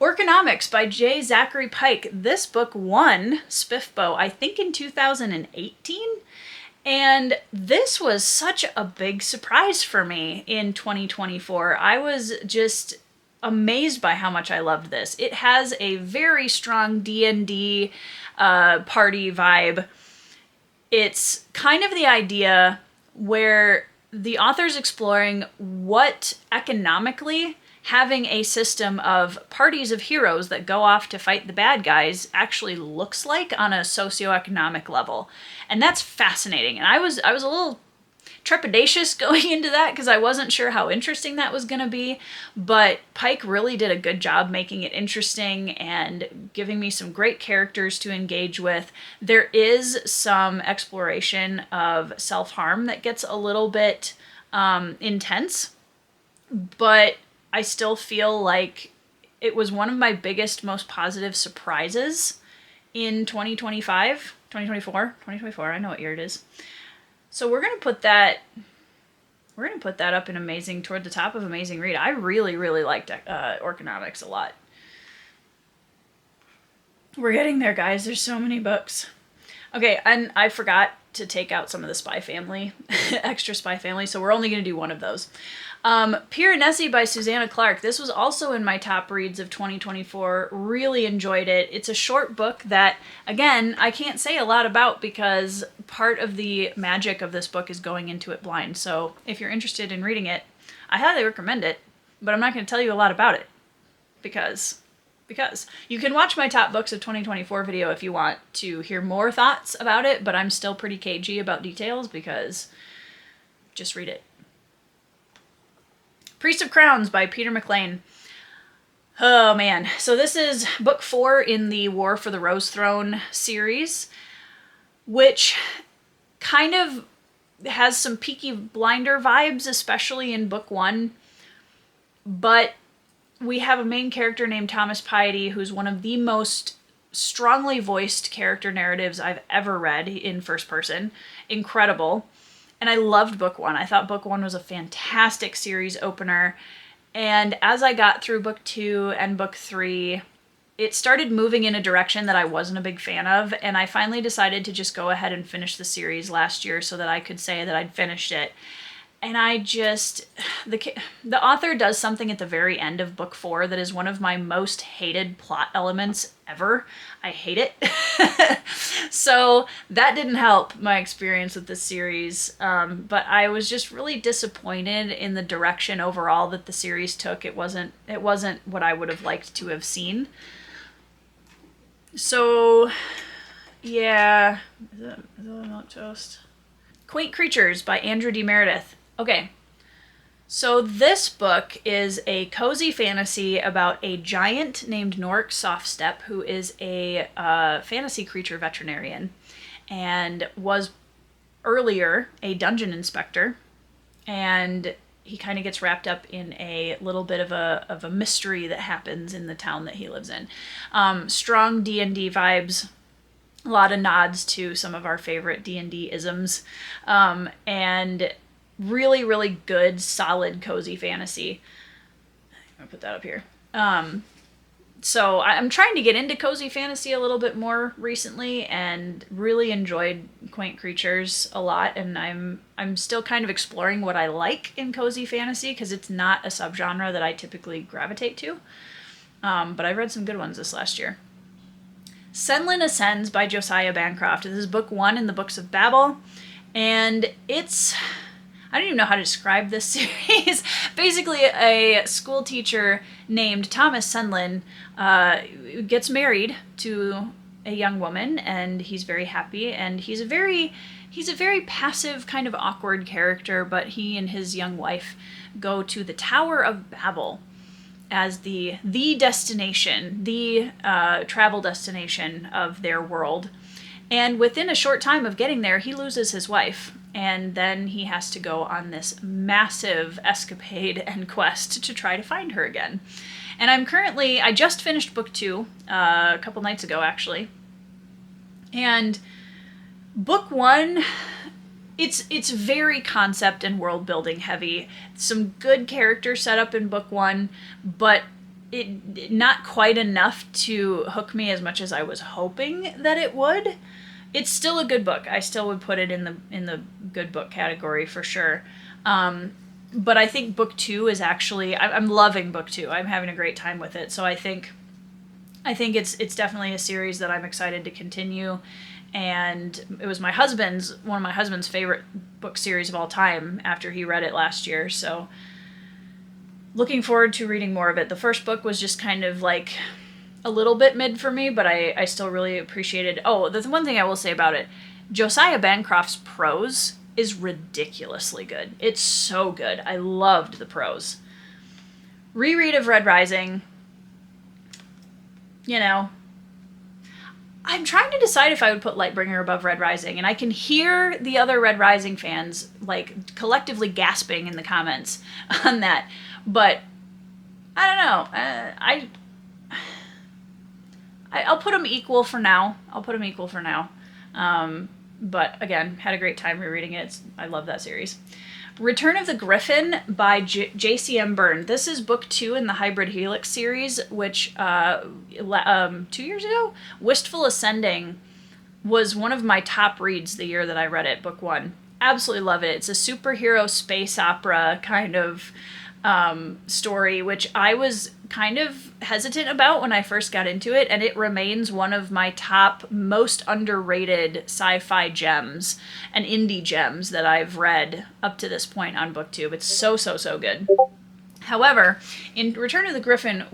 Orconomics by J. Zachary Pike. This book won SPIFBO, I think in 2018. And this was such a big surprise for me in 2024. I was just amazed by how much I loved this. It has a very strong D&D party vibe. It's kind of the idea where the author's exploring what economically having a system of parties of heroes that go off to fight the bad guys actually looks like on a socioeconomic level. And that's fascinating. And I was a little trepidatious going into that because I wasn't sure how interesting that was going to be, but Pike really did a good job making it interesting and giving me some great characters to engage with. There is some exploration of self-harm that gets a little bit intense, but I still feel like it was one of my biggest, most positive surprises in 2024, I know what year it is. So we're going to put that up in amazing, toward the top of amazing read. I really, really liked Orconomics a lot. We're getting there, guys. There's so many books. Okay, and I forgot to take out some of the Spy Family, extra Spy Family, so we're only going to do one of those. Piranesi by Susanna Clark. This was also in my top reads of 2024. Really enjoyed it. It's a short book that, again, I can't say a lot about because part of the magic of this book is going into it blind. So if you're interested in reading it, I highly recommend it, but I'm not going to tell you a lot about it because you can watch my top books of 2024 video if you want to hear more thoughts about it, but I'm still pretty cagey about details because just read it. Priest of Crowns by Peter McLean. Oh man, so this is book 4 in the War for the Rose Throne series, which kind of has some Peaky Blinder vibes, especially in book 1, but we have a main character named Thomas Piety, who's one of the most strongly voiced character narratives I've ever read in first person. Incredible. And I loved book 1. I thought book 1 was a fantastic series opener. And as I got through book 2 and book 3, it started moving in a direction that I wasn't a big fan of. And I finally decided to just go ahead and finish the series last year so that I could say that I'd finished it. And I just, the author does something at the very end of book 4 that is one of my most hated plot elements ever. I hate it. So that didn't help my experience with this series. But I was just really disappointed in the direction overall that the series took. It wasn't what I would have liked to have seen. So Yeah. Is it a milk toast? Quaint Creatures by Andrew D. Meredith. Okay. So this book is a cozy fantasy about a giant named Nork Softstep, who is a fantasy creature veterinarian and was earlier a dungeon inspector, and he kind of gets wrapped up in a little bit of a mystery that happens in the town that he lives in. Strong D&D vibes, a lot of nods to some of our favorite D&D isms, and really, really good, solid, cozy fantasy. I'm gonna put that up here. So I'm trying to get into cozy fantasy a little bit more recently, and really enjoyed Quaint Creatures a lot. And I'm still kind of exploring what I like in cozy fantasy, because it's not a subgenre that I typically gravitate to. But I've read some good ones this last year. Senlin Ascends by Josiah Bancroft. This is book 1 in the Books of Babel, and it's... I don't even know how to describe this series. Basically, a school teacher named Thomas Senlin gets married to a young woman, and he's very happy. And he's a very passive, kind of awkward character. But he and his young wife go to the Tower of Babel as the destination, the travel destination of their world. And within a short time of getting there, he loses his wife. And then he has to go on this massive escapade and quest to try to find her again. And I just finished book 2 a couple nights ago, actually. And book 1, it's very concept and world building heavy. Some good character setup in book 1, but it not quite enough to hook me as much as I was hoping that it would. It's still a good book. I still would put it in the good book category for sure. But I think book 2 is actually... I'm loving book 2. I'm having a great time with it. So I think it's definitely a series that I'm excited to continue. And it was one of my husband's favorite book series of all time after he read it last year. So looking forward to reading more of it. The first book was just kind of like a little bit mid for me, but I still really appreciated... Oh, the one thing I will say about it, Josiah Bancroft's prose is ridiculously good. It's so good. I loved the prose. Reread of Red Rising. You know, I'm trying to decide if I would put Lightbringer above Red Rising, and I can hear the other Red Rising fans like collectively gasping in the comments on that, but I don't know. I'll put them equal for now. But again, had a great time rereading it. I love that series. Return of the Griffin by J.C.M. Byrne. This is book 2 in the Hybrid Helix series, which 2 years ago, Wistful Ascending was one of my top reads the year that I read it, book 1. Absolutely love it. It's a superhero space opera kind of story, which I was kind of hesitant about when I first got into it, and it remains one of my top most underrated sci-fi gems and indie gems that I've read up to this point on book 2. It's so good. However, in Return of the Griffin,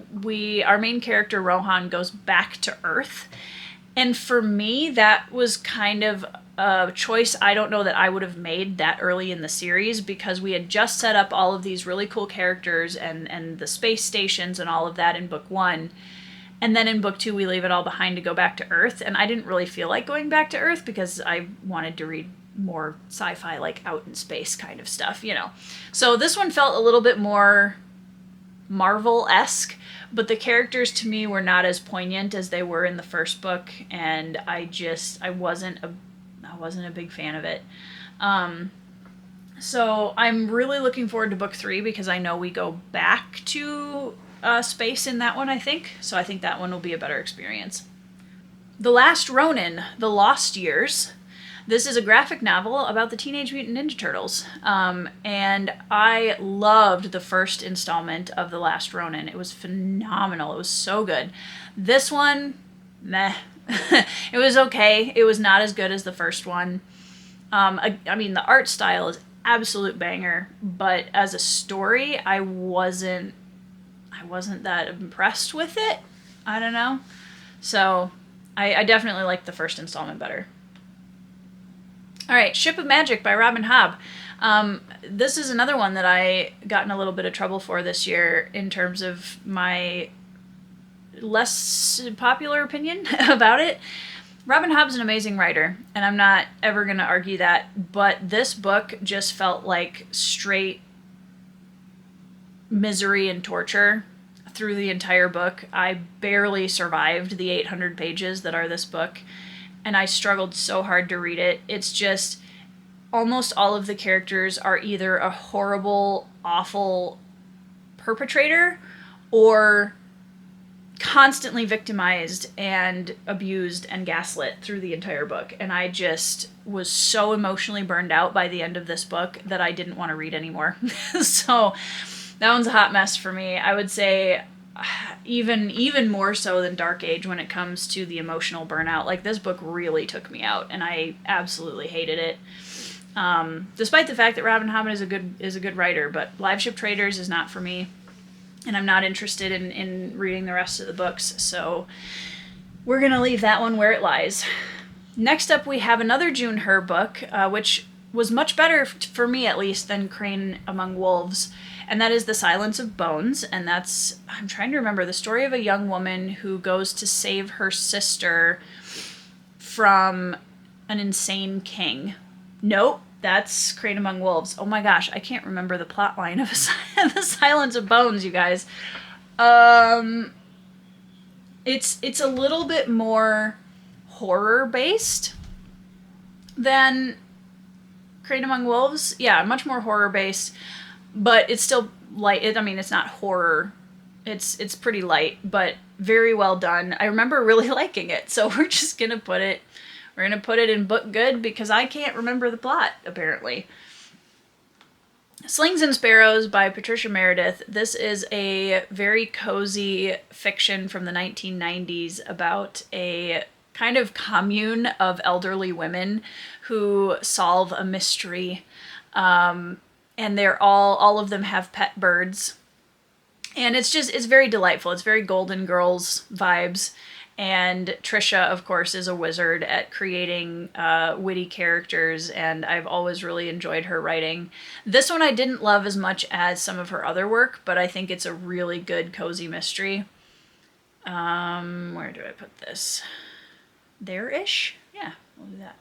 our main character Rohan goes back to Earth, and for me that was kind of a choice I don't know that I would have made that early in the series, because we had just set up all of these really cool characters and the space stations and all of that in book 1. And then in book 2, we leave it all behind to go back to Earth. And I didn't really feel like going back to Earth because I wanted to read more sci-fi, like out in space kind of stuff, you know. So this one felt a little bit more Marvel-esque, but the characters to me were not as poignant as they were in the first book. And I wasn't a big fan of it. So I'm really looking forward to book 3 because I know we go back to space in that one, I think. So I think that one will be a better experience. The Last Ronin, The Lost Years. This is a graphic novel about the Teenage Mutant Ninja Turtles. And I loved the first installment of The Last Ronin. It was phenomenal. It was so good. This one, meh. It was okay. It was not as good as the first one. I mean, the art style is absolute banger, but as a story, I wasn't that impressed with it. I don't know. So I definitely like the first installment better. All right, Ship of Magic by Robin Hobb. This is another one that I got in a little bit of trouble for this year in terms of my less popular opinion about it. Robin Hobb's an amazing writer, and I'm not ever going to argue that, but this book just felt like straight misery and torture through the entire book. I barely survived the 800 pages that are this book, and I struggled so hard to read it. It's just almost all of the characters are either a horrible, awful perpetrator or constantly victimized and abused and gaslit through the entire book. And I just was so emotionally burned out by the end of this book that I didn't want to read anymore. So that one's a hot mess for me. I would say even more so than Dark Age when it comes to the emotional burnout. Like, this book really took me out, and I absolutely hated it. Despite the fact that Robin Hobb is a good writer, but Live Ship Traders is not for me, and I'm not interested in reading the rest of the books, so we're gonna leave that one where it lies. Next up, we have another June Hur book, which was much better, for me at least, than Crane Among Wolves, and that is The Silence of Bones. And that's, I'm trying to remember, the story of a young woman who goes to save her sister from an insane king. Nope, that's Crane Among Wolves. Oh my gosh, I can't remember the plot line of The Silence of Bones, you guys. It's a little bit more horror based than Crane Among Wolves. Yeah, much more horror based, but it's still light. It's not horror. It's pretty light, but very well done. I remember really liking it, so we're just gonna put it in book good because I can't remember the plot, apparently. Slings and Sparrows by Patricia Meredith. This is a very cozy fiction from the 1990s about a kind of commune of elderly women who solve a mystery. And they're all of them have pet birds. And it's very delightful. It's very Golden Girls vibes. And Trisha, of course, is a wizard at creating witty characters, and I've always really enjoyed her writing. This one I didn't love as much as some of her other work, but I think it's a really good, cozy mystery. Where do I put this? There-ish? Yeah, we'll do that.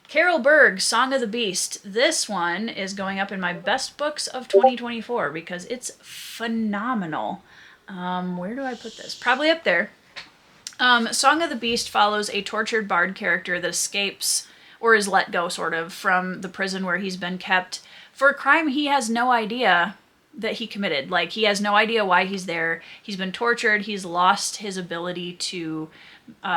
Carol Berg, Song of the Beast. This one is going up in my best books of 2024 because it's phenomenal. Where do I put this? Probably up there. Song of the Beast follows a tortured bard character that escapes, or is let go, sort of, from the prison where he's been kept for a crime he has no idea that he committed. Like, he has no idea why he's there. He's been tortured. He's lost his ability to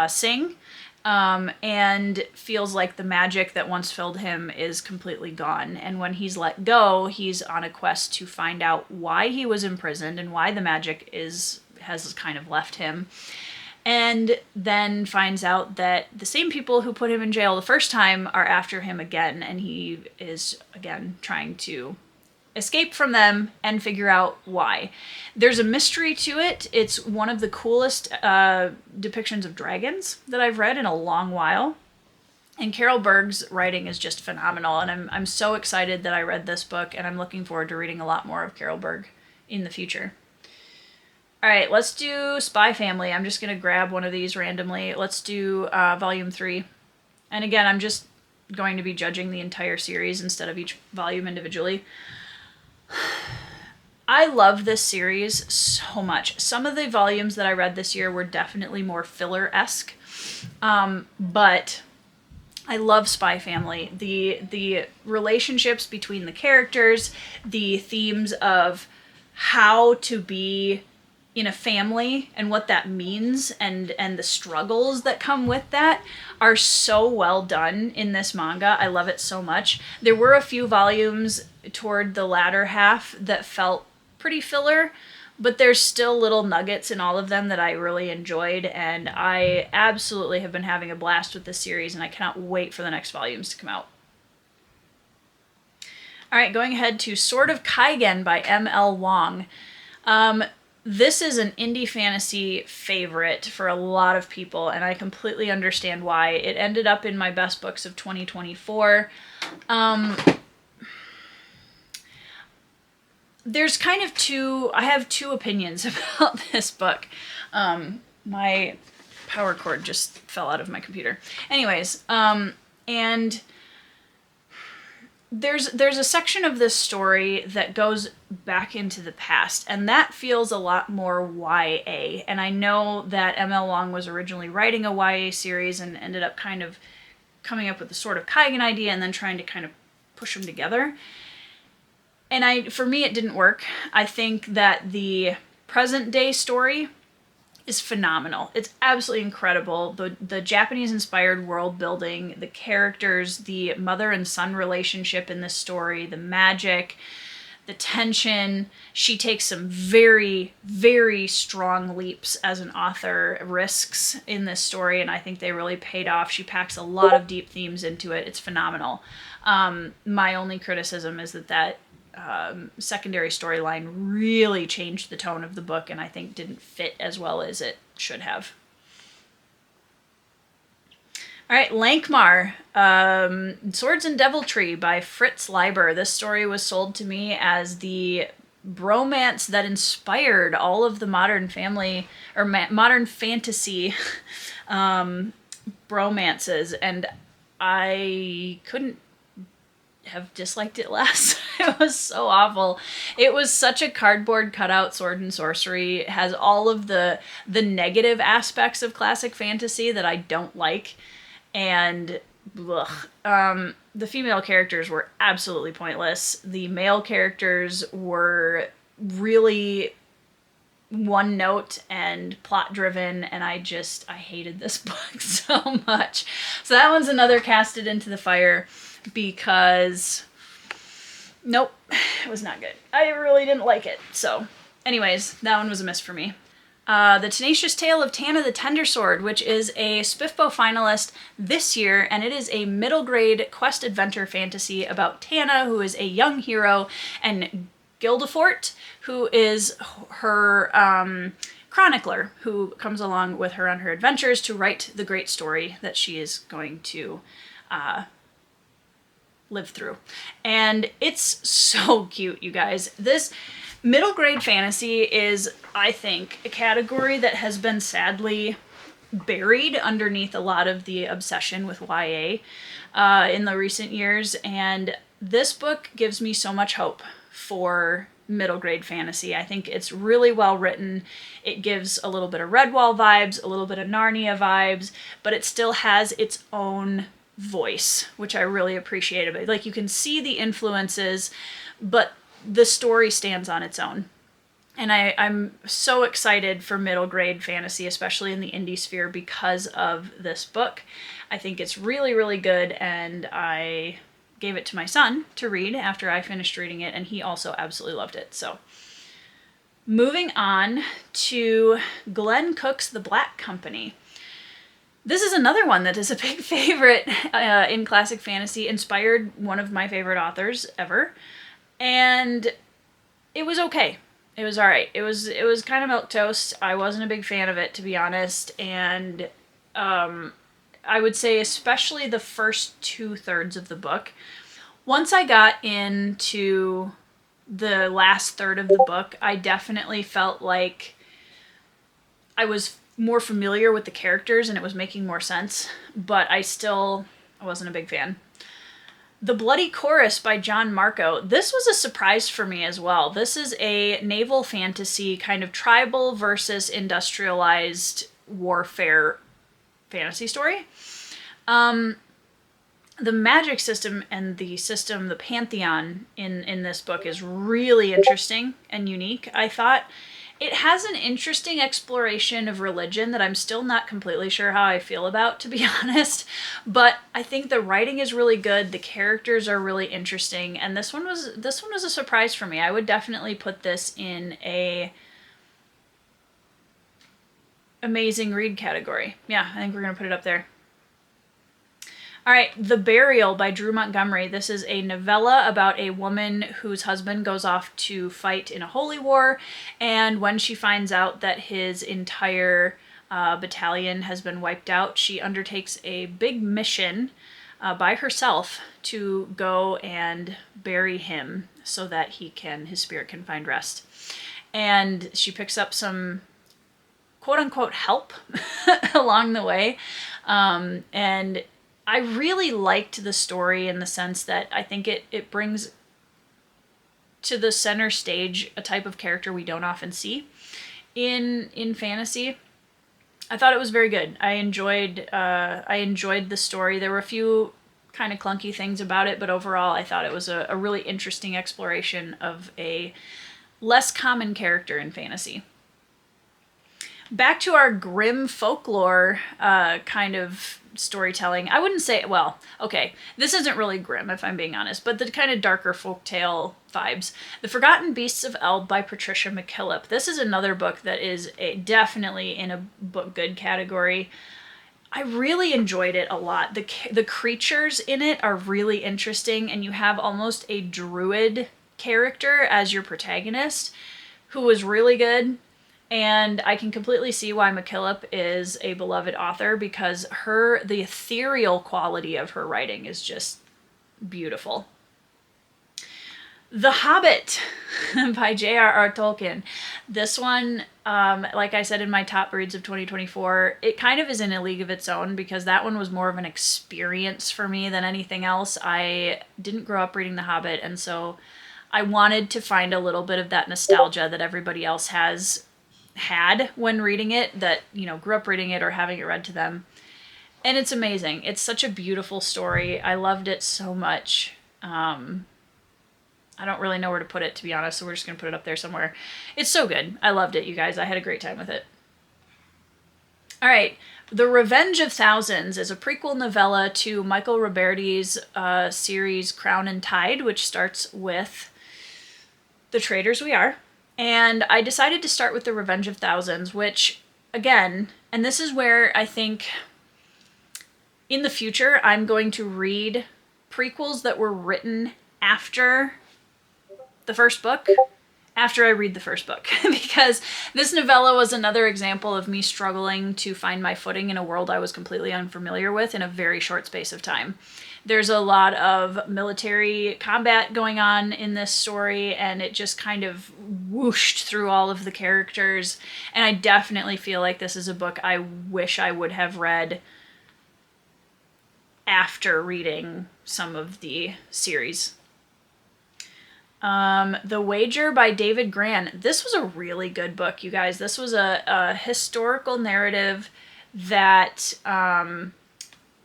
sing, and feels like the magic that once filled him is completely gone. And when he's let go, he's on a quest to find out why he was imprisoned and why the magic has kind of left him. And then finds out that the same people who put him in jail the first time are after him again, and he is, again, trying to escape from them and figure out why. There's a mystery to it. It's one of the coolest depictions of dragons that I've read in a long while. And Carol Berg's writing is just phenomenal, and I'm so excited that I read this book, and I'm looking forward to reading a lot more of Carol Berg in the future. All right, let's do Spy Family. I'm just going to grab one of these randomly. Let's do Volume 3. And again, I'm just going to be judging the entire series instead of each volume individually. I love this series so much. Some of the volumes that I read this year were definitely more filler-esque, but I love Spy Family. The relationships between the characters, the themes of how to be in a family and what that means, and the struggles that come with that are so well done in this manga. I love it so much. There were a few volumes toward the latter half that felt pretty filler, but there's still little nuggets in all of them that I really enjoyed, and I absolutely have been having a blast with this series, and I cannot wait for the next volumes to come out. All right, going ahead to Sword of Kaigen by M.L. Wong. This is an indie fantasy favorite for a lot of people, and I completely understand why. It ended up in my best books of 2024. There's kind of I have two opinions about this book. My power cord just fell out of my computer. Anyways, and there's a section of this story that goes back into the past, and that feels a lot more YA. And I know that M.L. Long was originally writing a YA series and ended up kind of coming up with the Sword of Kaigan idea and then trying to kind of push them together. And for me, it didn't work. I think that the present day story is phenomenal. It's absolutely incredible. The Japanese-inspired world building, the characters, the mother and son relationship in this story, the magic, the tension. She takes some very, very strong leaps as an author, risks in this story, and I think they really paid off. She packs a lot of deep themes into it. It's phenomenal. My only criticism is that secondary storyline really changed the tone of the book, and I think didn't fit as well as it should have. All right, Lankmar, Swords and Deviltry by Fritz Leiber. This story was sold to me as the bromance that inspired all of the modern family or modern fantasy bromances, and I couldn't have disliked it less. It was so awful. It was such a cardboard cutout sword and sorcery. It has all of the negative aspects of classic fantasy that I don't like, and the female characters were absolutely pointless. The male characters were really one note and plot driven, and I hated this book so much. So that one's another casted into the fire, because nope, it was not good. I really didn't like it. So anyways, that one was a miss for me. The Tenacious Tale of Tana the Tendersword, which is a SPIFBO finalist this year, and it is a middle grade quest adventure fantasy about Tana, who is a young hero, and Gildefort, who is her chronicler, who comes along with her on her adventures to write the great story that she is going to live through. And it's so cute, you guys. This middle grade fantasy is, I think, a category that has been sadly buried underneath a lot of the obsession with YA in the recent years, and this book gives me so much hope for middle grade fantasy. I think it's really well written. It gives a little bit of Redwall vibes, a little bit of Narnia vibes, but it still has its own voice, which I really appreciate about it. Like, you can see the influences, but the story stands on its own. And I'm so excited for middle grade fantasy, especially in the indie sphere, because of this book. I think it's really, really good, and I gave it to my son to read after I finished reading it, and he also absolutely loved it. So moving on to Glenn Cook's The Black Company. This is another one that is a big favorite in classic fantasy, inspired one of my favorite authors ever, and it was okay. It was all right. It was kind of milquetoast. I wasn't a big fan of it, to be honest, and I would say especially the first 2/3 of the book. Once I got into the last third of the book, I definitely felt like I was more familiar with the characters and it was making more sense, but I wasn't a big fan. The Bloody Chorus by John Marco. This was a surprise for me as well. This is a naval fantasy, kind of tribal versus industrialized warfare fantasy story. The magic system and the pantheon in this book is really interesting and unique, I thought. It has an interesting exploration of religion that I'm still not completely sure how I feel about, to be honest. But I think the writing is really good. The characters are really interesting, and this one was a surprise for me. I would definitely put this in a amazing read category. Yeah, I think we're gonna put it up there. All right, The Burial by Drew Montgomery. This is a novella about a woman whose husband goes off to fight in a holy war, and when she finds out that his entire battalion has been wiped out, she undertakes a big mission by herself to go and bury him so that his spirit can find rest. And she picks up some quote-unquote help along the way, and I really liked the story in the sense that I think it brings to the center stage a type of character we don't often see in fantasy. I thought it was very good. I enjoyed the story. There were a few kind of clunky things about it, but overall I thought it was a really interesting exploration of a less common character in fantasy. Back to our grim folklore kind of storytelling. I wouldn't say, well, okay, this isn't really grim if I'm being honest, but the kind of darker folktale vibes. The Forgotten Beasts of Elb by Patricia McKillip. This is another book that is definitely in a book good category. I really enjoyed it a lot. The creatures in it are really interesting, and you have almost a druid character as your protagonist who was really good. And I can completely see why McKillip is a beloved author, because the ethereal quality of her writing is just beautiful. The Hobbit by J.R.R. Tolkien. This one, like I said in my top reads of 2024, it kind of is in a league of its own because that one was more of an experience for me than anything else. I didn't grow up reading The Hobbit, and so I wanted to find a little bit of that nostalgia that everybody else had when reading it, that, grew up reading it or having it read to them. And it's amazing. It's such a beautiful story. I loved it so much. I don't really know where to put it, to be honest, so we're just going to put it up there somewhere. It's so good. I loved it, you guys. I had a great time with it. All right. The Revenge of Thousands is a prequel novella to Michael Roberti's series Crown and Tide, which starts with The Traitors We Are. And I decided to start with The Revenge of Thousands, which, again, and this is where I think in the future I'm going to read prequels that were written after the first book, after I read the first book. Because this novella was another example of me struggling to find my footing in a world I was completely unfamiliar with in a very short space of time. There's a lot of military combat going on in this story, and it just kind of whooshed through all of the characters. And I definitely feel like this is a book I wish I would have read after reading some of the series. The Wager by David Gran. This was a really good book, you guys. This was a historical narrative that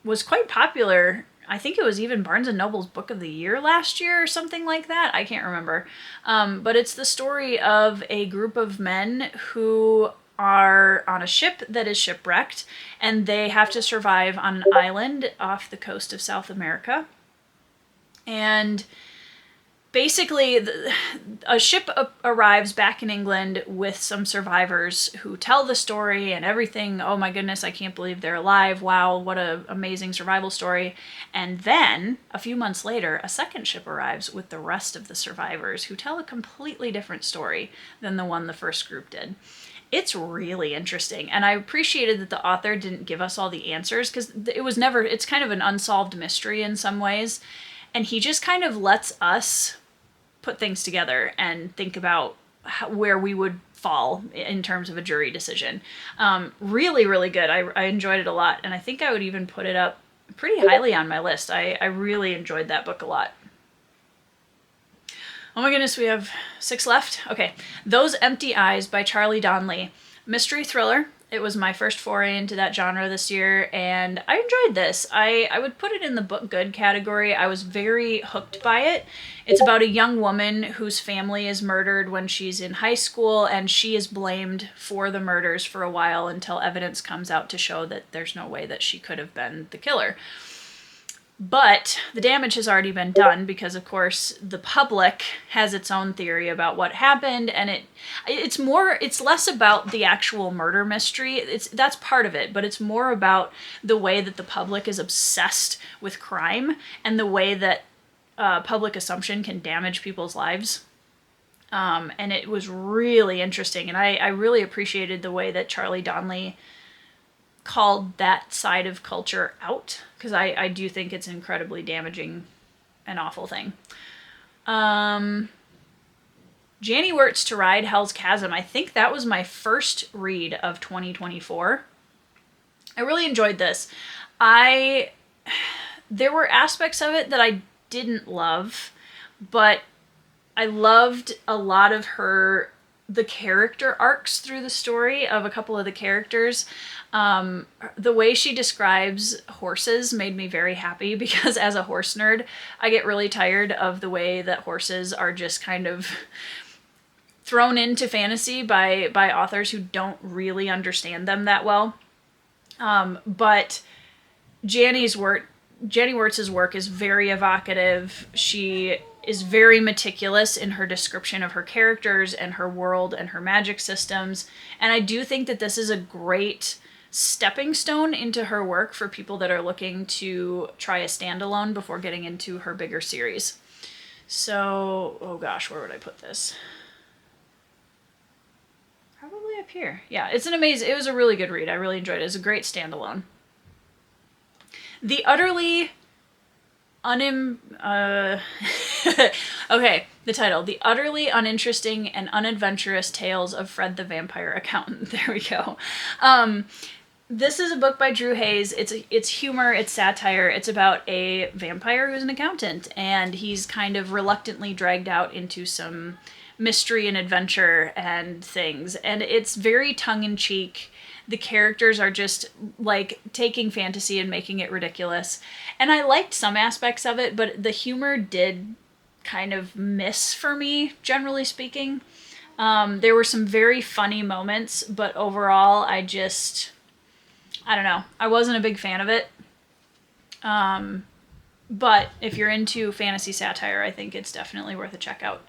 was quite popular. I think it was even Barnes & Noble's Book of the Year last year or something like that. I can't remember. But it's the story of a group of men who are on a ship that is shipwrecked, and they have to survive on an island off the coast of South America. And basically, a ship arrives back in England with some survivors who tell the story and everything. Oh my goodness, I can't believe they're alive. Wow, what an amazing survival story. And then, a few months later, a second ship arrives with the rest of the survivors who tell a completely different story than the one the first group did. It's really interesting, and I appreciated that the author didn't give us all the answers, because it's kind of an unsolved mystery in some ways, and he just kind of lets us put things together and think about where we would fall in terms of a jury decision. Really, really good. I enjoyed it a lot, and I think I would even put it up pretty highly on my list. I really enjoyed that book a lot. Oh my goodness, we have 6 left? Okay. Those Empty Eyes by Charlie Donnelly. Mystery thriller. It was my first foray into that genre this year, and I enjoyed this. I would put it in the book good category. I was very hooked by it. It's about a young woman whose family is murdered when she's in high school, and she is blamed for the murders for a while until evidence comes out to show that there's no way that she could have been the killer. But the damage has already been done because, of course, the public has its own theory about what happened, and it's less about the actual murder mystery. That's part of it, but it's more about the way that the public is obsessed with crime and the way that public assumption can damage people's lives. And it was really interesting, and I really appreciated the way that Charlie Donnelly called that side of culture out, because I do think it's incredibly damaging and awful thing. Janny Wirtz to Ride Hell's Chasm. I think that was my first read of 2024. I really enjoyed this. There were aspects of it that I didn't love, but I loved a lot of the character arcs through the story of a couple of the characters. The way she describes horses made me very happy, because as a horse nerd, I get really tired of the way that horses are just kind of thrown into fantasy by authors who don't really understand them that well. But Janny Wirtz's work is very evocative. She is very meticulous in her description of her characters and her world and her magic systems. And I do think that this is a great stepping stone into her work for people that are looking to try a standalone before getting into her bigger series. So, oh gosh, where would I put this? Probably up here. Yeah, it was a really good read. I really enjoyed it. It was a great standalone. The utterly okay, the title. The utterly uninteresting and unadventurous tales of Fred the Vampire Accountant. There we go. This is a book by Drew Hayes. It's humor, it's satire. It's about a vampire who's an accountant, and he's kind of reluctantly dragged out into some mystery and adventure and things. And it's very tongue-in-cheek. The characters are just like taking fantasy and making it ridiculous. And I liked some aspects of it, but the humor did kind of miss for me, generally speaking. There were some very funny moments, but overall, I don't know. I wasn't a big fan of it. But if you're into fantasy satire, I think it's definitely worth a check out.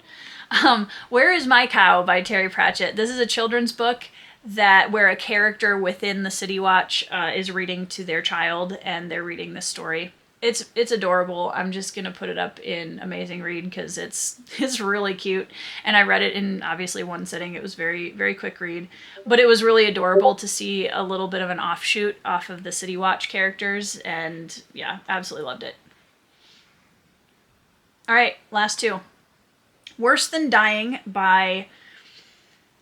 Where is My Cow by Terry Pratchett. This is a children's book where a character within the City Watch is reading to their child, and they're reading this story. It's adorable. I'm just gonna put it up in Amazing Read because it's really cute, and I read it in obviously one sitting. It was very, very quick read, but it was really adorable to see a little bit of an offshoot off of the City Watch characters, and yeah, absolutely loved it. All right, last two. Worse Than Dying by,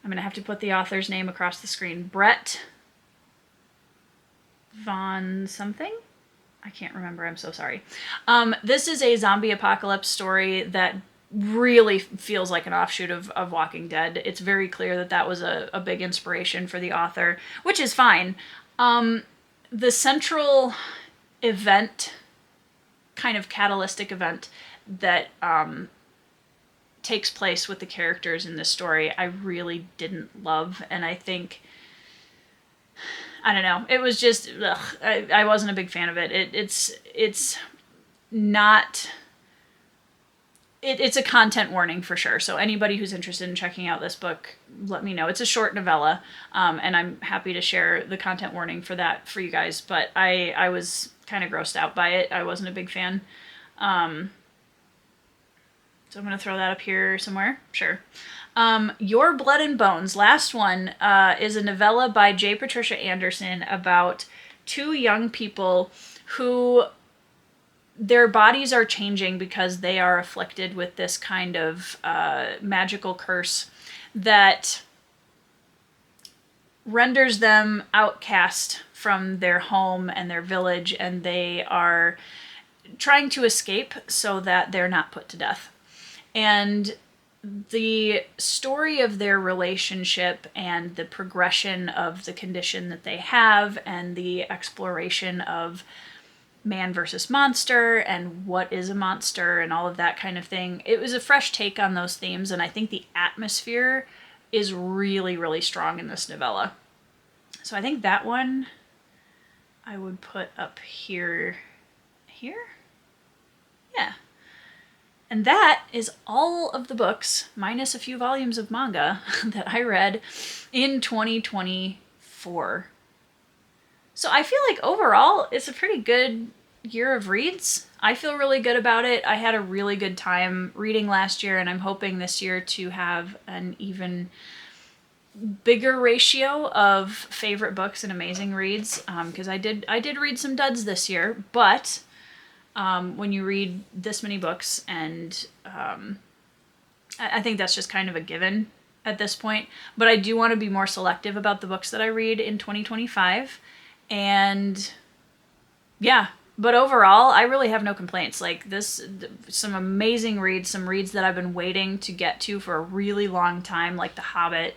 I'm going to have to put the author's name across the screen, Brett Von something? I can't remember, I'm so sorry. This is a zombie apocalypse story that really feels like an offshoot of Walking Dead. It's very clear that was a big inspiration for the author, which is fine. The central event, kind of catalytic event that takes place with the characters in this story, I really didn't love, and I think, I don't know, it was just, I wasn't a big fan of it. It's not, it's a content warning for sure, so anybody who's interested in checking out this book, let me know. It's a short novella, and I'm happy to share the content warning for that for you guys, but I was kind of grossed out by it. I wasn't a big fan. So I'm going to throw that up here somewhere. Sure. Your Blood and Bones. Last one is a novella by J. Patricia Anderson about two young people who their bodies are changing because they are afflicted with this kind of magical curse that renders them outcast from their home and their village, and they are trying to escape so that they're not put to death. And the story of their relationship and the progression of the condition that they have and the exploration of man versus monster and what is a monster and all of that kind of thing. It was a fresh take on those themes, and I think the atmosphere is really, really strong in this novella. So I think that one I would put up here. Here? Yeah. And that is all of the books, minus a few volumes of manga, that I read in 2024. So I feel like overall, it's a pretty good year of reads. I feel really good about it. I had a really good time reading last year, and I'm hoping this year to have an even bigger ratio of favorite books and amazing reads, because I did read some duds this year, but when you read this many books, and I think that's just kind of a given at this point, but I do want to be more selective about the books that I read in 2025, and yeah, but overall, I really have no complaints. Like some amazing reads, some reads that I've been waiting to get to for a really long time, like The Hobbit,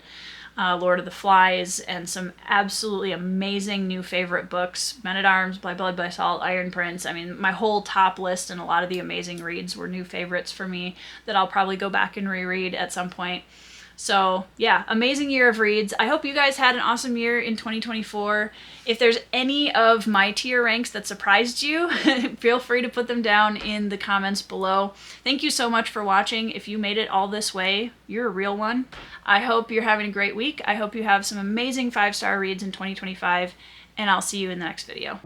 Lord of the Flies, and some absolutely amazing new favorite books, Men-at-Arms, By Blood, by Salt, Iron Prince. I mean, my whole top list and a lot of the amazing reads were new favorites for me that I'll probably go back and reread at some point. So yeah, amazing year of reads. I hope you guys had an awesome year in 2024. If there's any of my tier ranks that surprised you, feel free to put them down in the comments below. Thank you so much for watching. If you made it all this way, you're a real one. I hope you're having a great week. I hope you have some amazing 5-star reads in 2025, and I'll see you in the next video.